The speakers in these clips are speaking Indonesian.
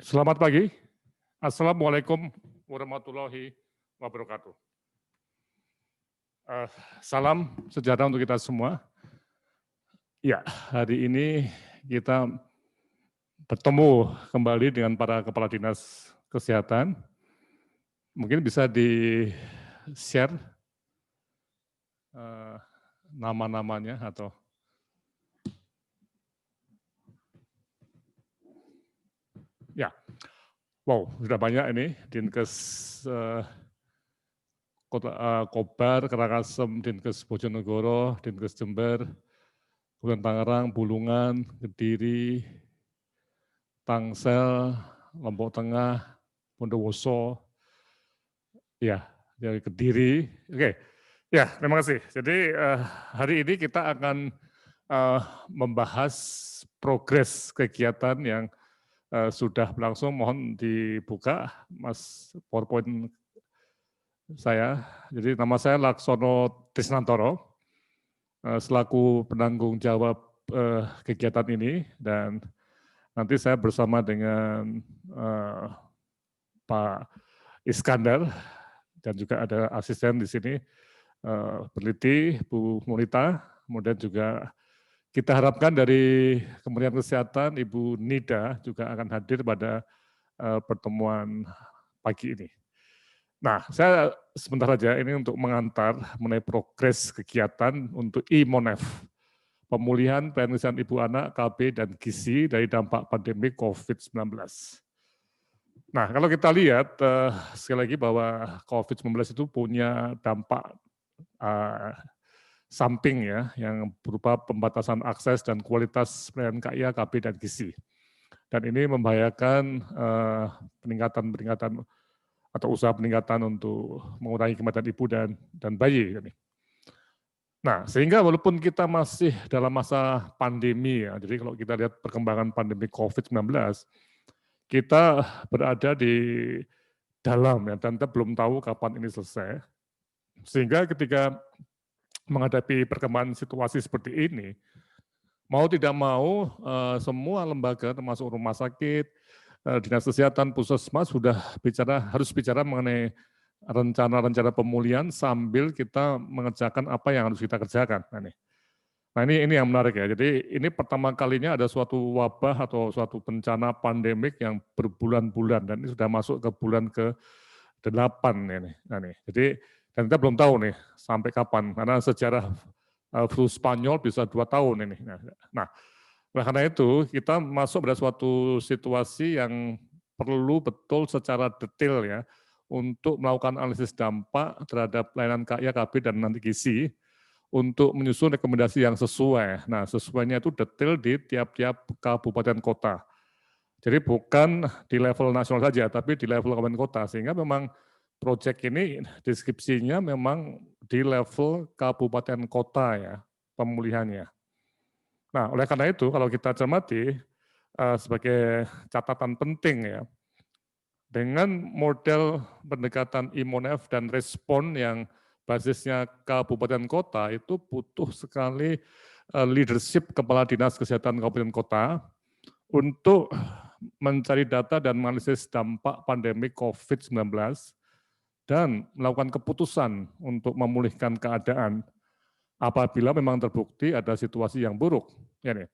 Selamat pagi. Assalamualaikum warahmatullahi wabarakatuh. Salam sejahtera untuk kita semua. Ya, hari ini kita bertemu kembali dengan para kepala dinas kesehatan. Mungkin bisa di-share nama-namanya atau ya. Wow, sudah banyak ini Dinkes Kobar, Karangasem, Dinkes Bojonegoro, Dinkes Jember, Kabupaten Tangerang, Bulungan, Kediri, Tangsel, Lombok Tengah, Bondowoso, ya dari Kediri. Oke, ya terima kasih. Jadi hari ini kita akan membahas progres kegiatan yang sudah berlangsung. Mohon dibuka, Mas, PowerPoint saya. Jadi nama saya Laksono Trisnantoro, selaku penanggung jawab kegiatan ini, dan nanti saya bersama dengan Pak Iskandar dan juga ada asisten di sini, peneliti Bu Monita, kemudian juga kita harapkan dari Kementerian Kesehatan Ibu Nida juga akan hadir pada pertemuan pagi ini. Nah, saya sebentar saja ini untuk mengantar mengenai progres kegiatan untuk IMONEF, pemulihan pelayanan ibu anak, KB, dan gizi dari dampak pandemi COVID-19. Nah, kalau kita lihat sekali lagi bahwa COVID-19 itu punya dampak samping ya, yang berupa pembatasan akses dan kualitas pelayanan KIA, KB, dan gizi. Dan ini membahayakan peningkatan atau usaha peningkatan untuk mengurangi kematian ibu dan bayi. Nah, sehingga walaupun kita masih dalam masa pandemi ya, jadi kalau kita lihat perkembangan pandemi COVID-19, kita berada di dalam ya, dan kita belum tahu kapan ini selesai. Sehingga ketika menghadapi perkembangan situasi seperti ini, mau tidak mau semua lembaga termasuk rumah sakit, dinas kesehatan, puskesmas harus bicara mengenai rencana-rencana pemulihan sambil kita mengerjakan apa yang harus kita kerjakan. Nah ini yang menarik ya. Jadi ini pertama kalinya ada suatu wabah atau suatu bencana pandemik yang berbulan-bulan dan ini sudah masuk ke bulan ke-8 ini. Nah, nih. Jadi dan kita belum tahu nih sampai kapan karena sejarah flu Spanyol bisa 2 tahun ini. Nah, karena itu kita masuk pada suatu situasi yang perlu betul secara detail ya untuk melakukan analisis dampak terhadap pelayanan KIA, KB, dan nanti gizi untuk menyusun rekomendasi yang sesuai. Nah, sesuainya itu detail di tiap-tiap kabupaten kota. Jadi bukan di level nasional saja, tapi di level kabupaten kota. Sehingga memang proyek ini deskripsinya memang di level kabupaten kota ya, pemulihannya. Nah, oleh karena itu kalau kita cermati sebagai catatan penting ya, dengan model pendekatan IMONEF dan respon yang basisnya kabupaten kota itu butuh sekali leadership kepala dinas kesehatan kabupaten kota untuk mencari data dan menganalisis dampak pandemi COVID-19 dan melakukan keputusan untuk memulihkan keadaan apabila memang terbukti ada situasi yang buruk. Ya nih.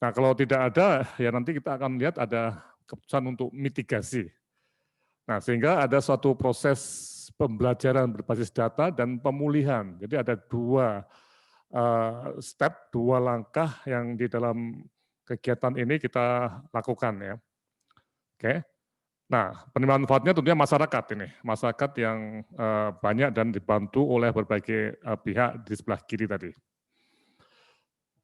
Nah kalau tidak ada, ya nanti kita akan lihat ada keputusan untuk mitigasi. Nah sehingga ada suatu proses pembelajaran berbasis data dan pemulihan. Jadi ada dua step, dua langkah yang di dalam kegiatan ini kita lakukan ya. Oke. Nah, penerimaan manfaatnya tentunya masyarakat ini, masyarakat yang banyak dan dibantu oleh berbagai pihak di sebelah kiri tadi.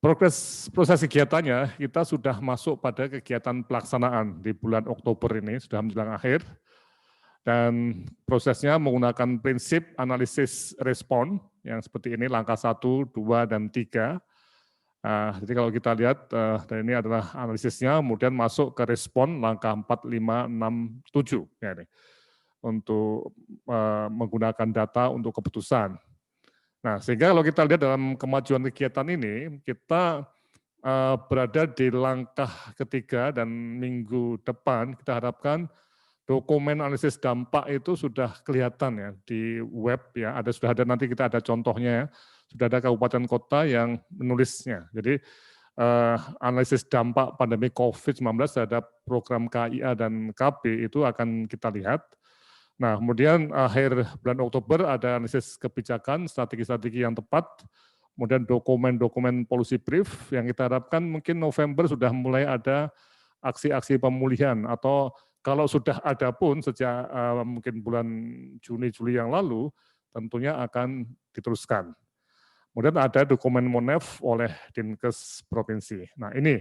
Proses kegiatannya, kita sudah masuk pada kegiatan pelaksanaan di bulan Oktober ini, sudah menjelang akhir, dan prosesnya menggunakan prinsip analisis respon, yang seperti ini, langkah 1, 2, dan 3. Jadi kalau kita lihat, dan ini adalah analisisnya, kemudian masuk ke respon langkah 4, 5, 6, 7. Ya, ini, untuk menggunakan data untuk keputusan. Nah, sehingga kalau kita lihat dalam kemajuan kegiatan ini, kita berada di langkah ketiga dan minggu depan kita harapkan dokumen analisis dampak itu sudah kelihatan ya di web ya, sudah ada nanti kita ada contohnya ya, sudah ada kabupaten kota yang menulisnya. Jadi analisis dampak pandemi COVID-19 terhadap program KIA dan KB itu akan kita lihat. Nah, kemudian akhir bulan Oktober ada analisis kebijakan, strategi-strategi yang tepat, kemudian dokumen-dokumen policy brief yang kita harapkan mungkin November sudah mulai ada aksi-aksi pemulihan, atau kalau sudah ada pun sejak mungkin bulan Juni-Juli yang lalu, tentunya akan diteruskan. Kemudian ada dokumen Monef oleh Dinkes Provinsi. Nah ini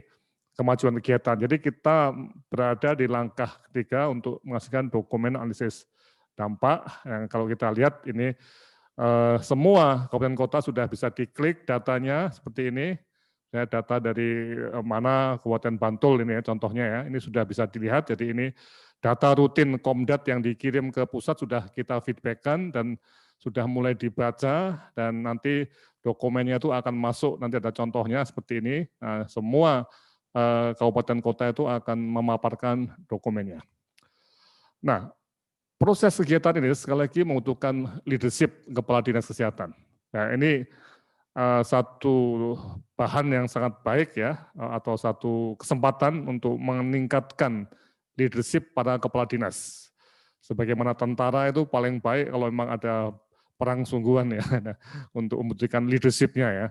kemajuan kegiatan. Jadi kita berada di langkah ketiga untuk menghasilkan dokumen analisis dampak. Yang kalau kita lihat ini semua kabupaten kota sudah bisa diklik datanya seperti ini. Ya, data dari mana Kabupaten Bantul ini ya contohnya ya, ini sudah bisa dilihat. Jadi ini data rutin Komdat yang dikirim ke pusat sudah kita feedbackkan dan sudah mulai dibaca, dan nanti dokumennya itu akan masuk, nanti ada contohnya seperti ini. Nah, semua kabupaten kota itu akan memaparkan dokumennya. Nah, proses kegiatan ini sekali lagi membutuhkan leadership kepala dinas kesehatan. Nah, ini satu bahan yang sangat baik ya, atau satu kesempatan untuk meningkatkan leadership para kepala dinas. Sebagaimana tentara itu paling baik kalau memang ada perang sungguhan ya, untuk membuktikan leadership-nya ya.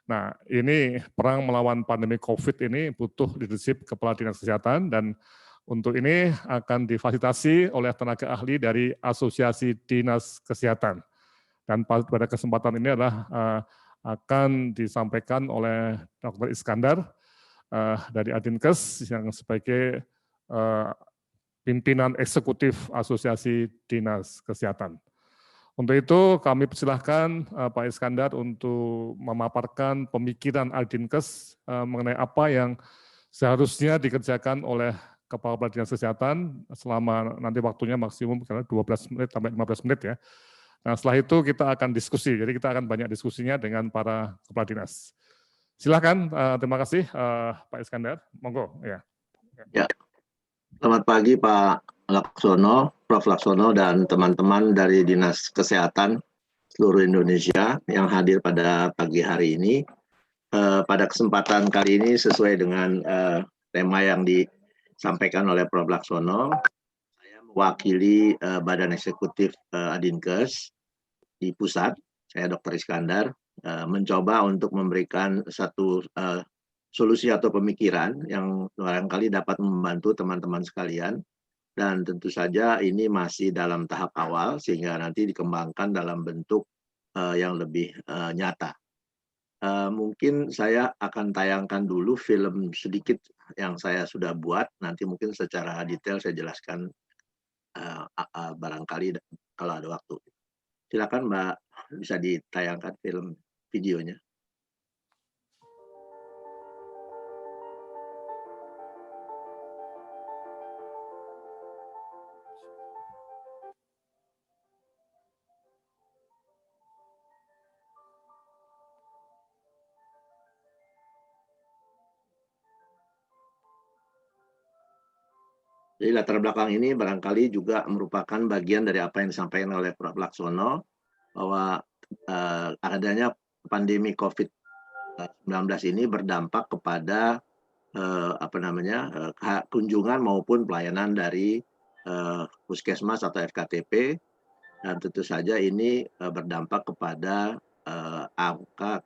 Nah, ini perang melawan pandemi COVID ini butuh leadership kepala dinas kesehatan, dan untuk ini akan difasilitasi oleh tenaga ahli dari Asosiasi Dinas Kesehatan. Dan pada kesempatan ini adalah akan disampaikan oleh Dr. Iskandar dari Adinkes yang sebagai pimpinan eksekutif Asosiasi Dinas Kesehatan. Untuk itu kami persilahkan Pak Iskandar untuk memaparkan pemikiran Adinkes mengenai apa yang seharusnya dikerjakan oleh Kepala Dinas Kesehatan selama nanti waktunya maksimum 12 menit sampai 15 menit ya. Nah, setelah itu kita akan diskusi, jadi kita akan banyak diskusinya dengan para kepala dinas. Silakan, terima kasih Pak Iskandar, monggo. Ya. Selamat pagi Pak Laksono, Prof. Laksono, dan teman-teman dari Dinas Kesehatan seluruh Indonesia yang hadir pada pagi hari ini. Pada kesempatan kali ini sesuai dengan tema yang disampaikan oleh Prof. Laksono, saya mewakili Badan Eksekutif Adinkes di pusat, saya Dr. Iskandar, mencoba untuk memberikan satu solusi atau pemikiran yang barangkali dapat membantu teman-teman sekalian, dan tentu saja ini masih dalam tahap awal sehingga nanti dikembangkan dalam bentuk yang lebih nyata. Mungkin saya akan tayangkan dulu film sedikit yang saya sudah buat, nanti mungkin secara detail saya jelaskan barangkali kalau ada waktu. Silakan Mbak, bisa ditayangkan film videonya. Jadi latar belakang ini barangkali juga merupakan bagian dari apa yang disampaikan oleh Prof. Laksono, bahwa adanya pandemi COVID-19 ini berdampak kepada kunjungan maupun pelayanan dari puskesmas atau FKTP, dan tentu saja ini berdampak kepada angka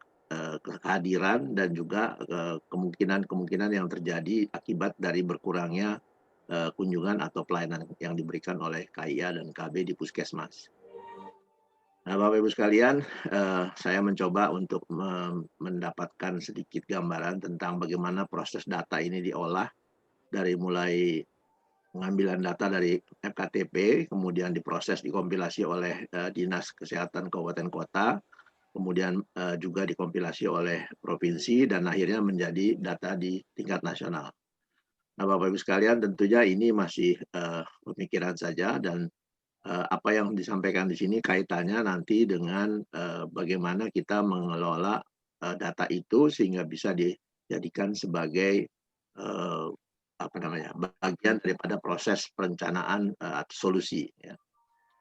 kehadiran dan juga kemungkinan-kemungkinan yang terjadi akibat dari berkurangnya kunjungan atau pelayanan yang diberikan oleh KIA dan KB di puskesmas. Nah, Bapak Ibu sekalian, saya mencoba untuk mendapatkan sedikit gambaran tentang bagaimana proses data ini diolah, dari mulai pengambilan data dari FKTP, kemudian diproses, dikompilasi oleh Dinas Kesehatan Kabupaten Kota, kemudian juga dikompilasi oleh provinsi, dan akhirnya menjadi data di tingkat nasional. Nah, Bapak Ibu sekalian, tentunya ini masih pemikiran saja, dan apa yang disampaikan di sini kaitannya nanti dengan bagaimana kita mengelola data itu sehingga bisa jadikan sebagai bagian daripada proses perencanaan atau solusi. Ya.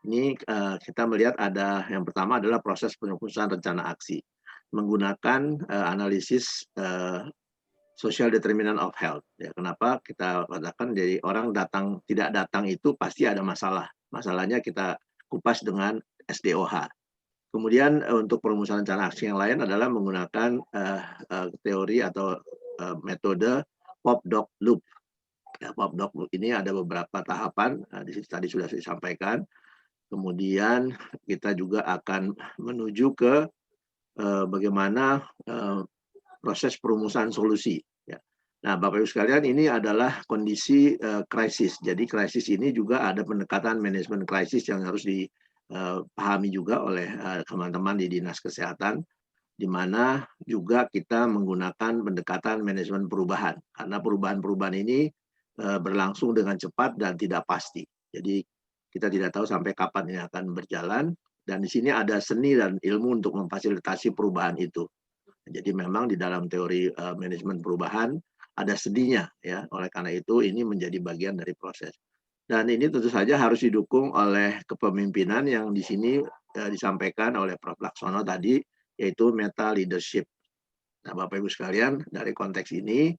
Ini kita melihat ada yang pertama adalah proses penyusunan rencana aksi menggunakan analisis social determinant of health. Ya, kenapa kita katakan jadi orang tidak datang itu pasti ada masalah. Masalahnya kita kupas dengan SDOH. Kemudian untuk perumusan rencana aksi yang lain adalah menggunakan teori atau metode POP-DOC loop. Ya, POP-DOC loop ini ada beberapa tahapan, di situ tadi sudah disampaikan. Kemudian kita juga akan menuju ke bagaimana proses perumusan solusi. Ya. Nah, Bapak Ibu sekalian, ini adalah kondisi krisis. Jadi krisis ini juga ada pendekatan manajemen krisis yang harus dipahami juga oleh teman-teman di Dinas Kesehatan, di mana juga kita menggunakan pendekatan manajemen perubahan. Karena perubahan-perubahan ini berlangsung dengan cepat dan tidak pasti. Jadi kita tidak tahu sampai kapan ini akan berjalan. Dan di sini ada seni dan ilmu untuk memfasilitasi perubahan itu. Jadi memang di dalam teori manajemen perubahan ada seninya, ya. Oleh karena itu ini menjadi bagian dari proses. Dan ini tentu saja harus didukung oleh kepemimpinan yang di sini disampaikan oleh Prof. Laksono tadi, yaitu meta leadership. Nah, Bapak Ibu sekalian, dari konteks ini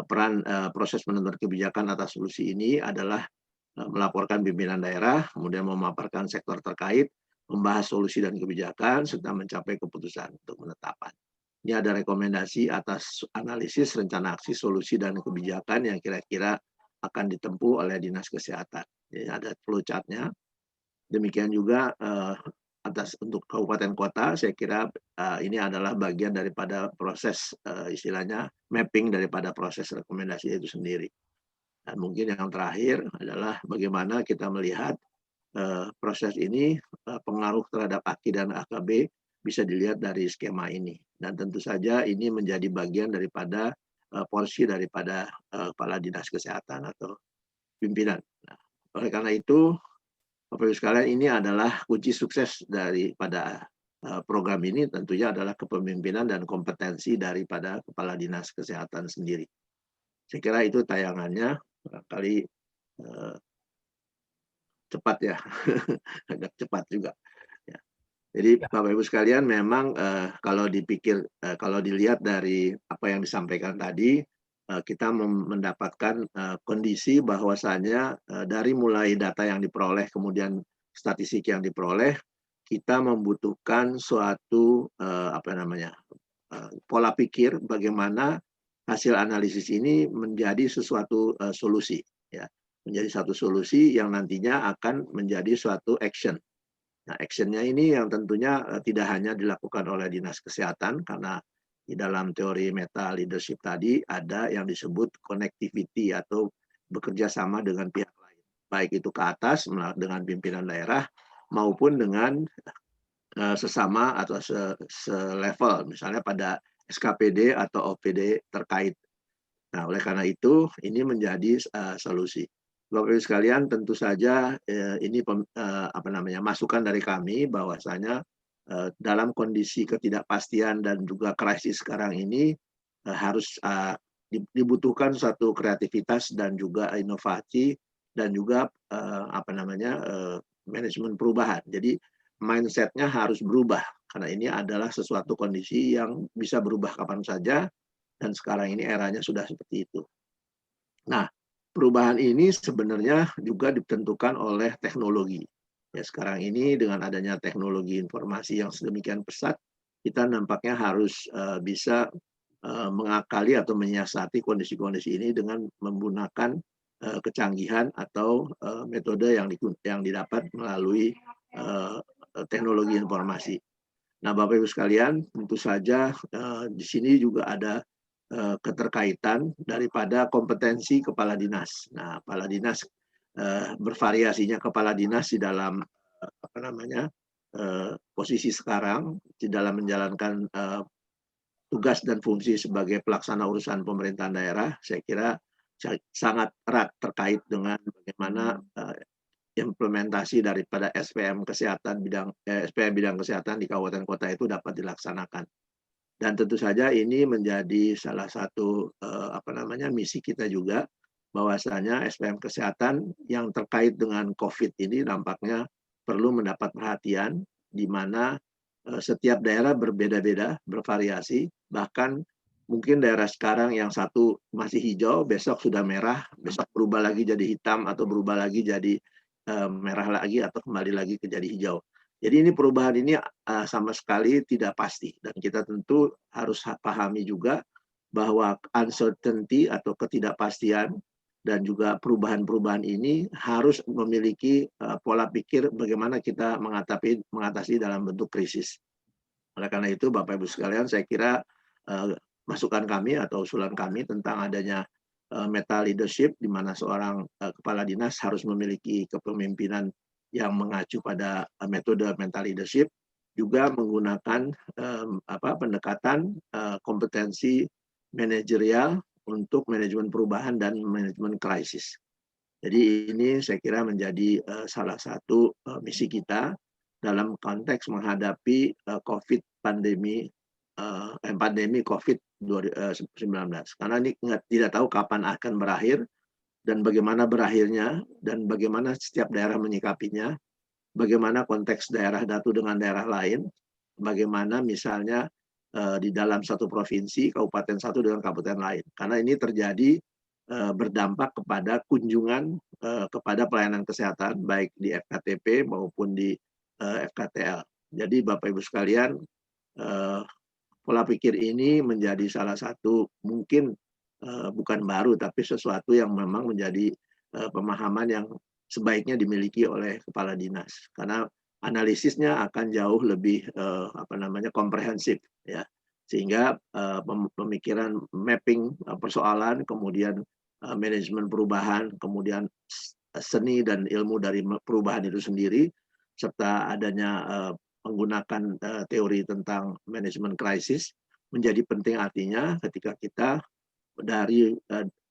peran proses penentuan kebijakan atas solusi ini adalah melaporkan pimpinan daerah, kemudian memaparkan sektor terkait, membahas solusi dan kebijakan, serta mencapai keputusan untuk penetapan. Ini ada rekomendasi atas analisis rencana aksi, solusi, dan kebijakan yang kira-kira akan ditempuh oleh Dinas Kesehatan. Jadi ada flowchart-nya. Demikian juga atas untuk kabupaten kota, saya kira ini adalah bagian daripada proses istilahnya mapping daripada proses rekomendasi itu sendiri. Dan mungkin yang terakhir adalah bagaimana kita melihat proses ini pengaruh terhadap AKI dan AKB bisa dilihat dari skema ini. Dan tentu saja ini menjadi bagian daripada porsi daripada kepala dinas kesehatan atau pimpinan. Nah, oleh karena itu, Bapak Ibu sekalian, ini adalah kunci sukses daripada program ini tentunya adalah kepemimpinan dan kompetensi daripada kepala dinas kesehatan sendiri. Saya kira itu tayangannya, barangkali cepat ya, agak cepat juga. Ya. Jadi Bapak Ibu sekalian, memang kalau dilihat dari apa yang disampaikan tadi, kita mendapatkan kondisi bahwasannya dari mulai data yang diperoleh, kemudian statistik yang diperoleh, kita membutuhkan suatu pola pikir bagaimana hasil analisis ini menjadi sesuatu solusi, ya, menjadi satu solusi yang nantinya akan menjadi suatu action. Nah, actionnya ini yang tentunya tidak hanya dilakukan oleh Dinas Kesehatan, karena di dalam teori meta leadership tadi ada yang disebut connectivity atau bekerja sama dengan pihak lain, baik itu ke atas dengan pimpinan daerah maupun dengan sesama atau selevel, misalnya pada SKPD atau OPD terkait. Nah, oleh karena itu ini menjadi solusi. Bapak Ibu sekalian, tentu saja ini masukan dari kami bahwasanya dalam kondisi ketidakpastian dan juga krisis sekarang ini harus dibutuhkan suatu kreativitas dan juga inovasi dan juga manajemen perubahan. Jadi mindset-nya harus berubah karena ini adalah sesuatu kondisi yang bisa berubah kapan saja dan sekarang ini eranya sudah seperti itu. Nah, perubahan ini sebenarnya juga ditentukan oleh teknologi. Ya, sekarang ini dengan adanya teknologi informasi yang sedemikian pesat, kita nampaknya harus bisa mengakali atau menyiasati kondisi-kondisi ini dengan menggunakan kecanggihan atau metode yang didapat melalui teknologi informasi. Nah, Bapak Ibu sekalian, tentu saja di sini juga ada keterkaitan daripada kompetensi kepala dinas. Nah, kepala dinas bervariasinya kepala dinas di dalam posisi sekarang di dalam menjalankan tugas dan fungsi sebagai pelaksana urusan pemerintahan daerah, saya kira sangat erat terkait dengan bagaimana implementasi daripada SPM bidang kesehatan di kabupaten kota itu dapat dilaksanakan. Dan tentu saja ini menjadi salah satu misi kita juga, bahwasanya SPM kesehatan yang terkait dengan COVID ini nampaknya perlu mendapat perhatian, di mana setiap daerah berbeda-beda, bervariasi, bahkan mungkin daerah sekarang yang satu masih hijau, besok sudah merah, besok berubah lagi jadi hitam, atau berubah lagi jadi merah lagi, atau kembali lagi ke jadi hijau. Jadi ini perubahan ini sama sekali tidak pasti, dan kita tentu harus pahami juga bahwa uncertainty atau ketidakpastian dan juga perubahan-perubahan ini harus memiliki pola pikir bagaimana kita mengatasi dalam bentuk krisis. Oleh karena itu, Bapak Ibu sekalian, saya kira masukan kami atau usulan kami tentang adanya meta leadership, di mana seorang kepala dinas harus memiliki kepemimpinan yang mengacu pada metode mental leadership, juga menggunakan pendekatan kompetensi manajerial untuk manajemen perubahan dan manajemen krisis. Jadi ini saya kira menjadi salah satu misi kita dalam konteks menghadapi pandemi COVID-19. Karena ini tidak tahu kapan akan berakhir, dan bagaimana berakhirnya, dan bagaimana setiap daerah menyikapinya, bagaimana konteks daerah satu dengan daerah lain, bagaimana misalnya di dalam satu provinsi, kabupaten satu dengan kabupaten lain. Karena ini terjadi berdampak kepada kunjungan kepada pelayanan kesehatan, baik di FKTP maupun di FKTL. Jadi Bapak Ibu sekalian, pola pikir ini menjadi salah satu, mungkin bukan baru, tapi sesuatu yang memang menjadi pemahaman yang sebaiknya dimiliki oleh kepala dinas, karena analisisnya akan jauh lebih komprehensif, ya, sehingga pemikiran mapping persoalan, kemudian manajemen perubahan, kemudian seni dan ilmu dari perubahan itu sendiri, serta adanya menggunakan teori tentang manajemen krisis menjadi penting. Artinya ketika kita dari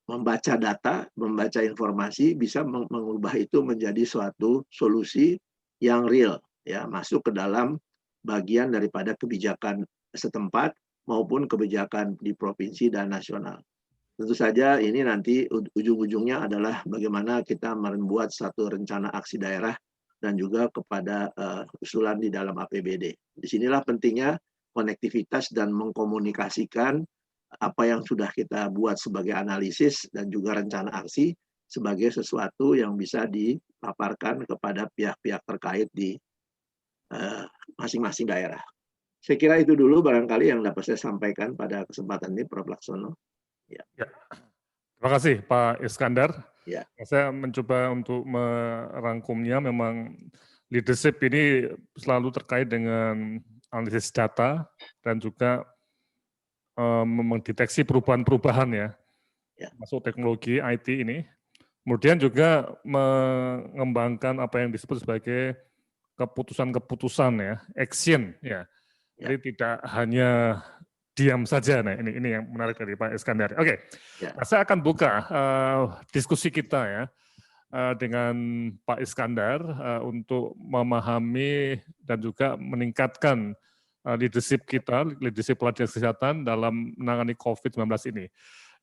membaca data, membaca informasi, bisa mengubah itu menjadi suatu solusi yang real, ya, masuk ke dalam bagian daripada kebijakan setempat maupun kebijakan di provinsi dan nasional. Tentu saja ini nanti ujung-ujungnya adalah bagaimana kita membuat satu rencana aksi daerah dan juga kepada usulan di dalam APBD. Disinilah pentingnya konektivitas dan mengkomunikasikan apa yang sudah kita buat sebagai analisis dan juga rencana aksi sebagai sesuatu yang bisa dipaparkan kepada pihak-pihak terkait di masing-masing daerah. Saya kira itu dulu barangkali yang dapat saya sampaikan pada kesempatan ini, Prof. Laksono. Ya. Terima kasih Pak Iskandar. Ya. Saya mencoba untuk merangkumnya. Memang leadership ini selalu terkait dengan analisis data dan juga mendeteksi perubahan-perubahan, ya, masuk teknologi IT ini. Kemudian juga mengembangkan apa yang disebut sebagai keputusan-keputusan, ya, action, ya. Jadi tidak hanya diam saja. Nah, ini yang menarik dari Pak Iskandar. Oke. Nah, saya akan buka diskusi kita, ya, dengan Pak Iskandar untuk memahami dan juga meningkatkan leadership kita, leadership pelatihan kesehatan dalam menangani COVID-19 ini.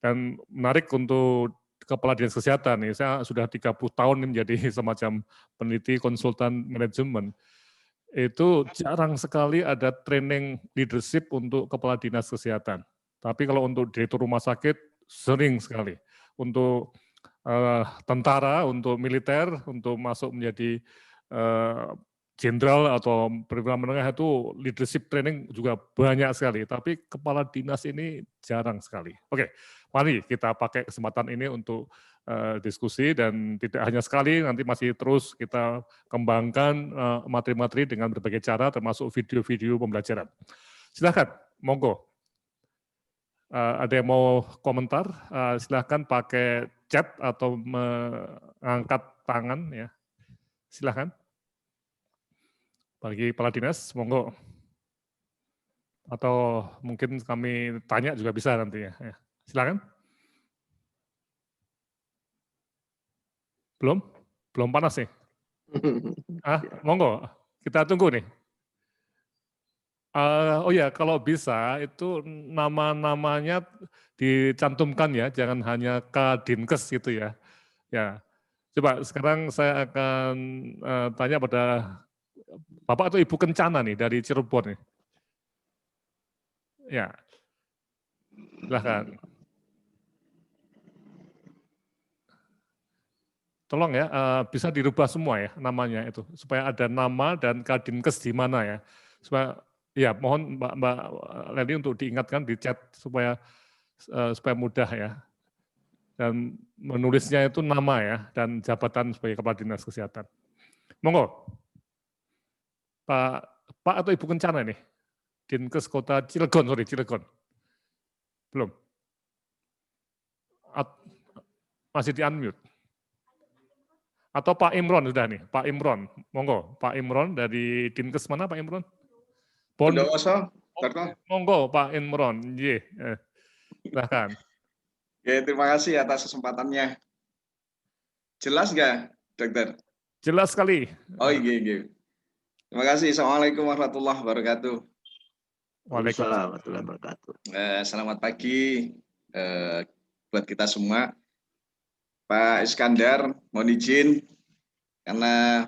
Dan menarik untuk kepala dinas kesehatan, nih, saya sudah 30 tahun menjadi semacam peneliti konsultan manajemen. Itu jarang sekali ada training leadership untuk kepala dinas kesehatan. Tapi kalau untuk direktur rumah sakit, sering sekali. Untuk tentara, untuk militer, untuk masuk menjadi jenderal atau perwira menengah itu leadership training juga banyak sekali. Tapi kepala dinas ini jarang sekali. Oke, mari kita pakai kesempatan ini untuk diskusi, dan tidak hanya sekali, nanti masih terus kita kembangkan materi-materi dengan berbagai cara, termasuk video-video pembelajaran. Silakan, monggo. Ada yang mau komentar? Silakan pakai chat atau mengangkat tangan, ya. Silakan. Bagi kepala dinas, monggo. Atau mungkin kami tanya juga bisa nanti, ya. Silakan. Belum panas nih? Monggo, kita tunggu nih. Oh ya, kalau bisa itu nama-namanya dicantumkan ya, jangan hanya Kadinkes gitu ya. Ya, coba sekarang saya akan tanya pada Bapak atau Ibu Kencana nih dari Cirebon nih. Ya, silahkan. Tolong ya, bisa dirubah semua ya namanya itu, supaya ada nama dan Kadinkes di mana ya. Supaya, ya mohon Mbak Leni untuk diingatkan di chat supaya mudah ya. Dan menulisnya itu nama ya, dan jabatan sebagai Kepala Dinas Kesehatan. Monggo, Pak atau Ibu Kencana nih, Dinkes Kota Cilegon, Cilegon. Belum? Masih di unmute. Atau Pak Imron sudah nih, Pak Imron. Monggo, Pak Imron dari Dinkes mana Pak Imron? Bondowoso, Dr. Monggo Pak Imron. Silahkan. Ya, terima kasih atas kesempatannya. Jelas nggak, Dokter? Jelas sekali. Oh iya. Terima kasih. Assalamualaikum warahmatullahi wabarakatuh. Waalaikumsalam warahmatullahi wabarakatuh. Selamat pagi buat kita semua. Pak Iskandar, mohon izin karena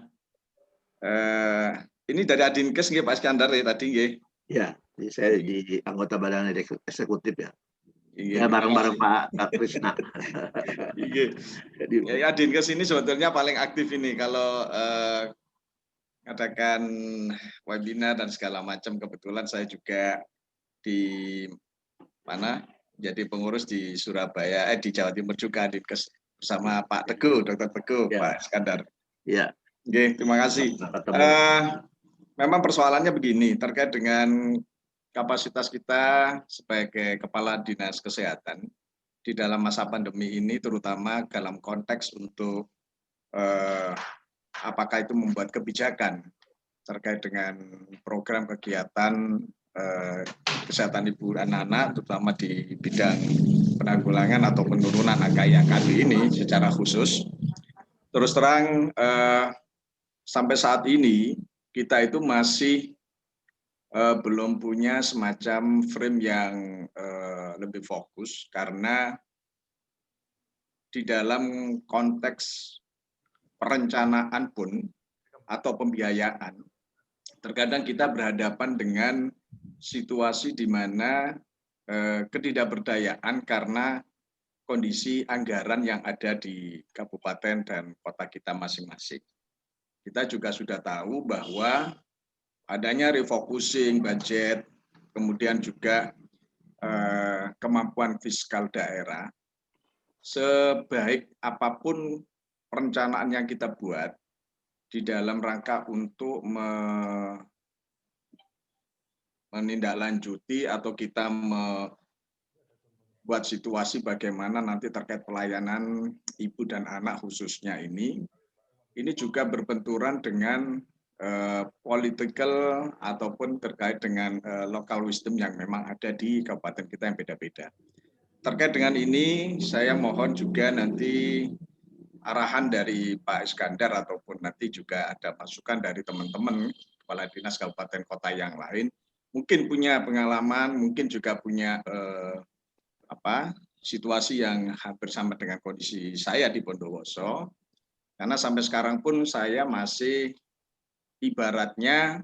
ini dari Adinkes nggih Pak Iskandar ya tadi nggih. Ya, saya di anggota Badan Eksekutif ya. Iya, Ya bareng-bareng Pak Krisna. Iya. Ya, Adinkes ini sebetulnya paling aktif ini kalau mengadakan webinar dan segala macam. Kebetulan saya juga di mana jadi pengurus di Surabaya, di Jawa Timur juga Adinkes bersama Pak Teguh, Dr. Teguh, ya. Pak Iskandar. Ya. Oke, terima kasih. Memang persoalannya begini terkait dengan kapasitas kita sebagai Kepala Dinas Kesehatan di dalam masa pandemi ini, terutama dalam konteks untuk apakah itu membuat kebijakan terkait dengan program kegiatan kesehatan ibu dan anak, terutama di bidang penanggulangan atau penurunan angka IAKD ini secara khusus. Terus terang sampai saat ini kita itu masih belum punya semacam frame yang lebih fokus karena di dalam konteks perencanaan pun atau pembiayaan terkadang kita berhadapan dengan situasi di mana ketidakberdayaan karena kondisi anggaran yang ada di kabupaten dan kota kita masing-masing. Kita juga sudah tahu bahwa adanya refocusing budget, kemudian juga kemampuan fiskal daerah, sebaik apapun perencanaan yang kita buat di dalam rangka untuk menindaklanjuti atau kita membuat situasi bagaimana nanti terkait pelayanan ibu dan anak khususnya ini juga berbenturan dengan political ataupun terkait dengan local wisdom yang memang ada di kabupaten kita yang beda-beda. Terkait dengan ini, saya mohon juga nanti arahan dari Pak Iskandar ataupun nanti juga ada masukan dari teman-teman kepala dinas kabupaten kota yang lain, mungkin punya pengalaman, mungkin juga punya situasi yang hampir sama dengan kondisi saya di Bondowoso, karena sampai sekarang pun saya masih ibaratnya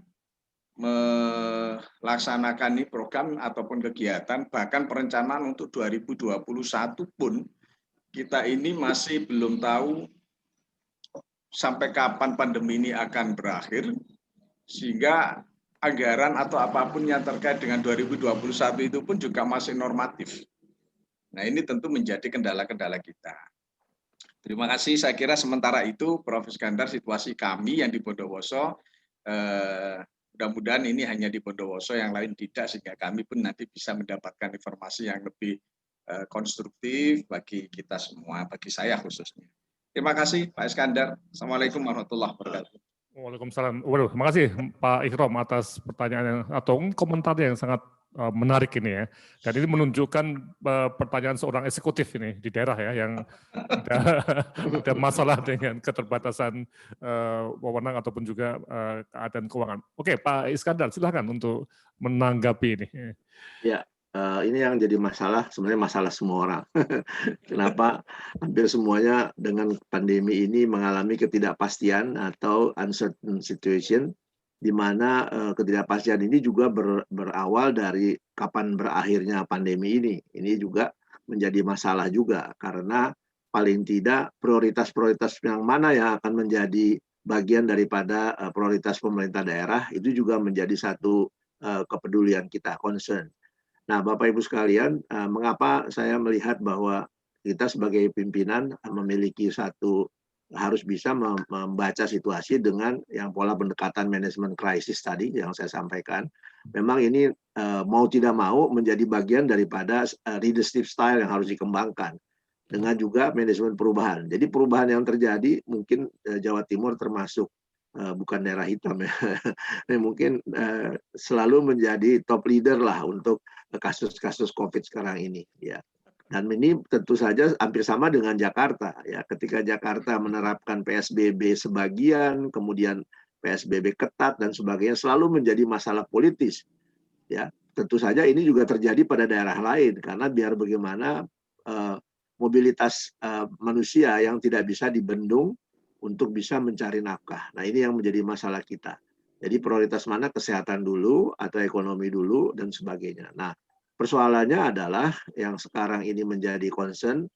melaksanakan ini program ataupun kegiatan, bahkan perencanaan untuk 2021 pun kita ini masih belum tahu sampai kapan pandemi ini akan berakhir, sehingga anggaran atau apapun yang terkait dengan 2021 itu pun juga masih normatif. Nah, ini tentu menjadi kendala-kendala kita. Terima kasih, saya kira sementara itu Prof. Iskandar, situasi kami yang di Bondowoso, mudah-mudahan ini hanya di Bondowoso, yang lain tidak, sehingga kami pun nanti bisa mendapatkan informasi yang lebih konstruktif bagi kita semua, bagi saya khususnya. Terima kasih Pak Iskandar. Assalamualaikum warahmatullahi wabarakatuh. Waalaikumsalam. Waduh, terima kasih Pak Ikrom atas pertanyaan atau komentar yang sangat menarik ini ya. Dan ini menunjukkan pertanyaan seorang eksekutif ini di daerah ya, yang ada masalah dengan keterbatasan wewenang ataupun juga keadaan keuangan. Oke, Pak Iskandar, silakan untuk menanggapi ini. Ya, ini yang jadi masalah, sebenarnya masalah semua orang. Kenapa hampir semuanya dengan pandemi ini mengalami ketidakpastian atau uncertain situation, di mana ketidakpastian ini juga berawal dari kapan berakhirnya pandemi ini. Ini juga menjadi masalah juga, karena paling tidak prioritas-prioritas yang mana yang akan menjadi bagian daripada prioritas pemerintah daerah, itu juga menjadi satu kepedulian kita, concern. Nah, Bapak Ibu sekalian, mengapa saya melihat bahwa kita sebagai pimpinan memiliki harus bisa membaca situasi dengan yang pola pendekatan manajemen krisis tadi yang saya sampaikan. Memang ini mau tidak mau menjadi bagian daripada leadership style yang harus dikembangkan dengan juga manajemen perubahan. Jadi perubahan yang terjadi mungkin Jawa Timur termasuk bukan daerah hitam ya, mungkin selalu menjadi top leader lah untuk kasus-kasus COVID sekarang ini ya. Dan ini tentu saja hampir sama dengan Jakarta ya. Ketika Jakarta menerapkan PSBB sebagian, kemudian PSBB ketat dan sebagainya, selalu menjadi masalah politis ya. Tentu saja ini juga terjadi pada daerah lain, karena biar bagaimana mobilitas manusia yang tidak bisa dibendung untuk bisa mencari nafkah. Nah, ini yang menjadi masalah kita. Jadi prioritas mana, kesehatan dulu atau ekonomi dulu dan sebagainya. Nah, persoalannya adalah yang sekarang ini menjadi concern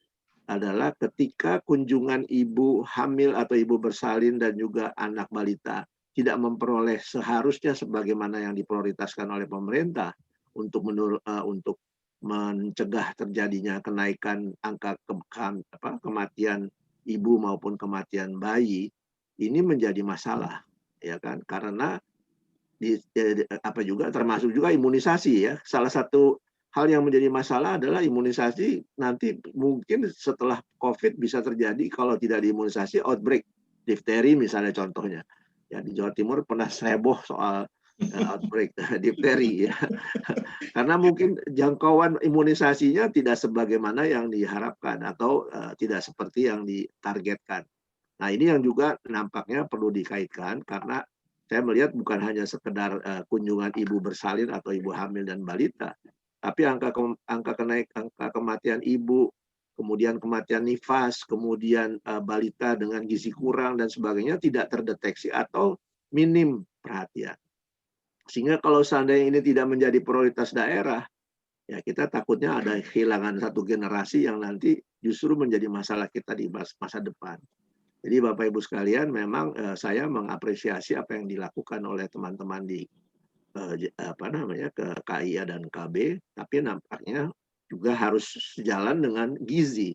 adalah ketika kunjungan ibu hamil atau ibu bersalin dan juga anak balita tidak memperoleh seharusnya sebagaimana yang diprioritaskan oleh pemerintah untuk mencegah terjadinya kenaikan angka kematian ibu maupun kematian bayi, ini menjadi masalah, ya kan? Karena juga termasuk juga imunisasi ya. Salah satu hal yang menjadi masalah adalah imunisasi. Nanti mungkin setelah COVID bisa terjadi kalau tidak diimunisasi outbreak difteri misalnya contohnya. Ya, di Jawa Timur pernah heboh soal outbreak difteri ya. Karena mungkin jangkauan imunisasinya tidak sebagaimana yang diharapkan atau tidak seperti yang ditargetkan. Nah, ini yang juga nampaknya perlu dikaitkan, karena saya melihat bukan hanya sekedar kunjungan ibu bersalin atau ibu hamil dan balita, tapi angka kematian ibu, kemudian kematian nifas, kemudian balita dengan gizi kurang dan sebagainya tidak terdeteksi atau minim perhatian. Sehingga kalau seandainya ini tidak menjadi prioritas daerah, ya kita takutnya ada kehilangan satu generasi yang nanti justru menjadi masalah kita di masa depan. Jadi Bapak Ibu sekalian, memang saya mengapresiasi apa yang dilakukan oleh teman-teman di KIA dan KB, tapi nampaknya juga harus sejalan dengan gizi.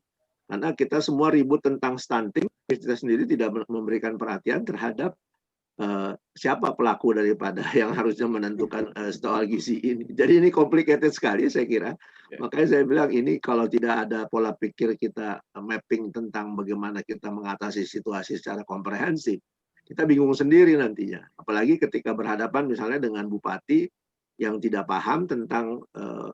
Karena kita semua ribut tentang stunting, kita sendiri tidak memberikan perhatian terhadap siapa pelaku daripada yang harusnya menentukan soal gizi ini. Jadi ini complicated sekali saya kira. Makanya saya bilang ini kalau tidak ada pola pikir kita mapping tentang bagaimana kita mengatasi situasi secara komprehensif, kita bingung sendiri nantinya. Apalagi ketika berhadapan misalnya dengan bupati yang tidak paham tentang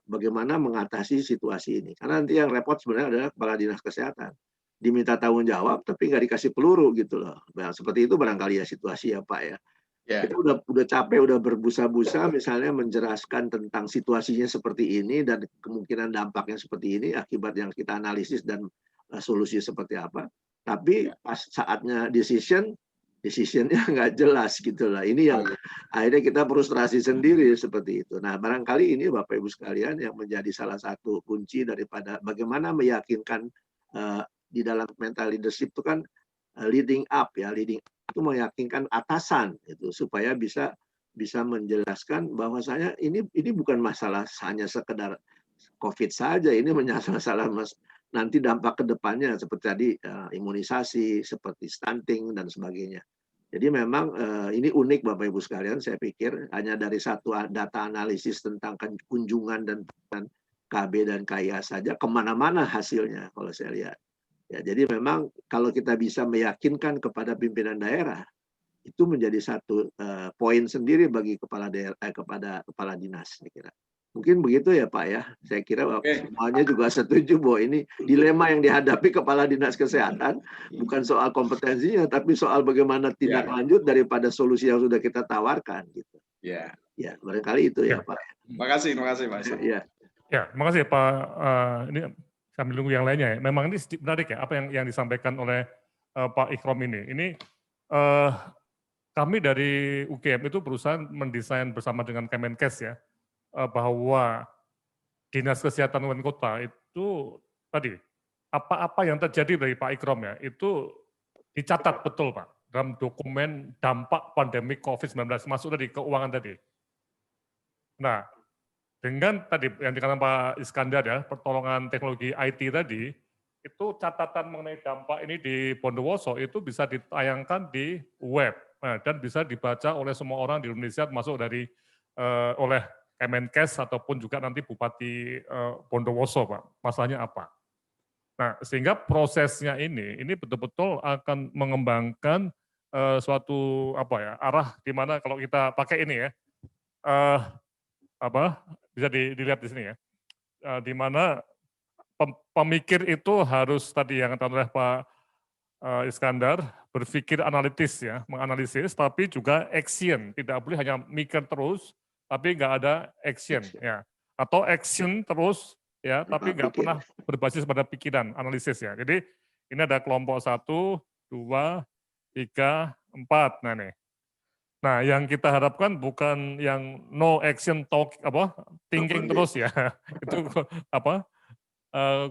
bagaimana mengatasi situasi ini. Karena nanti yang repot sebenarnya adalah kepala dinas kesehatan. Diminta tanggung jawab tapi nggak dikasih peluru gitu loh. Nah, seperti itu barangkali ya situasi ya Pak ya. Kita udah capek, udah berbusa-busa misalnya menjelaskan tentang situasinya seperti ini dan kemungkinan dampaknya seperti ini akibat yang kita analisis dan solusi seperti apa. Tapi pas saatnya decisionnya nggak jelas gitu lah. Ini yang akhirnya kita frustrasi sendiri seperti itu. Nah, barangkali ini Bapak Ibu sekalian yang menjadi salah satu kunci daripada bagaimana meyakinkan di dalam mental leadership itu kan leading up ya, leading up itu meyakinkan atasan itu supaya bisa menjelaskan bahwasanya ini bukan masalah hanya sekedar COVID saja, ini masalah nanti dampak ke depannya seperti tadi imunisasi, seperti stunting dan sebagainya. Jadi memang ini unik Bapak Ibu sekalian, saya pikir hanya dari satu data analisis tentang kunjungan dan KB dan KIA saja kemana-mana hasilnya kalau saya lihat. Ya, jadi memang kalau kita bisa meyakinkan kepada pimpinan daerah, itu menjadi satu poin sendiri bagi kepala daerah kepada kepala dinas, saya kira. Mungkin begitu ya Pak ya. Saya kira Oke. semuanya juga setuju bahwa ini dilema yang dihadapi Kepala Dinas Kesehatan, bukan soal kompetensinya, tapi soal bagaimana tindak lanjut daripada solusi yang sudah kita tawarkan gitu. Ya. Ya, barangkali itu ya Pak. Terima kasih Pak. Ya. Ya, terima kasih Pak. Ini sambil nunggu yang lainnya ya. Memang ini menarik ya apa yang disampaikan oleh Pak Ikrom ini. Ini kami dari UGM itu berusaha mendesain bersama dengan Kemenkes ya, bahwa Dinas Kesehatan Kabupaten Kota itu tadi apa-apa yang terjadi dari Pak Ikrom ya, itu dicatat betul Pak dalam dokumen dampak pandemi COVID-19 masuk dari keuangan tadi. Nah, dengan tadi yang dikatakan Pak Iskandar ya, pertolongan teknologi IT tadi, itu catatan mengenai dampak ini di Bondowoso itu bisa ditayangkan di web dan bisa dibaca oleh semua orang di Indonesia, termasuk dari oleh Kemenkes ataupun juga nanti Bupati Bondowoso, Pak. Masalahnya apa? Nah, sehingga prosesnya ini betul-betul akan mengembangkan suatu arah di mana kalau kita pakai ini ya, bisa dilihat di sini ya, di mana pemikir itu harus tadi yang kata oleh Pak Iskandar berpikir analitis ya, menganalisis, tapi juga action, tidak boleh hanya mikir terus, tapi nggak ada action ya, atau action terus ya, tapi nggak pernah berbasis pada pikiran, analisis ya. Jadi ini ada kelompok 1, 2, 3, 4, nah nih. Nah, yang kita harapkan bukan yang no action talk thinking terus ya, itu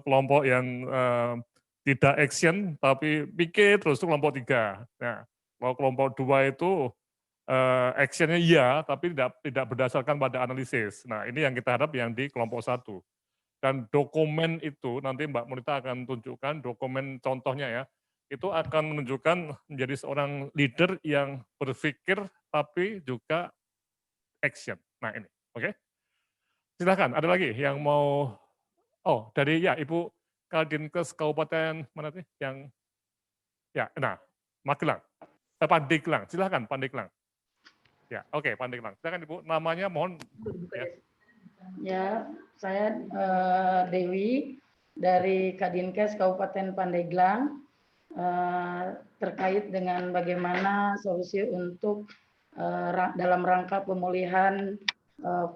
kelompok yang tidak action tapi pikir terus itu kelompok 3. Nah, kalau kelompok 2 itu actionnya iya tapi tidak berdasarkan pada analisis. Nah, ini yang kita harap yang di kelompok 1. Dan dokumen itu nanti Mbak Monita akan tunjukkan dokumen contohnya ya. Itu akan menunjukkan menjadi seorang leader yang berpikir tapi juga action. Nah, ini. Oke. Silakan, ada lagi yang mau dari ya Ibu Kadinkes Kabupaten mana sih yang ya, nah, Magelang, Pandeglang, silakan Pandeglang. Ya, oke, Pandeglang. Silakan Ibu, namanya mohon. Ya, ya saya Dewi dari Kadinkes Kabupaten Pandeglang terkait dengan bagaimana solusi untuk dalam rangka pemulihan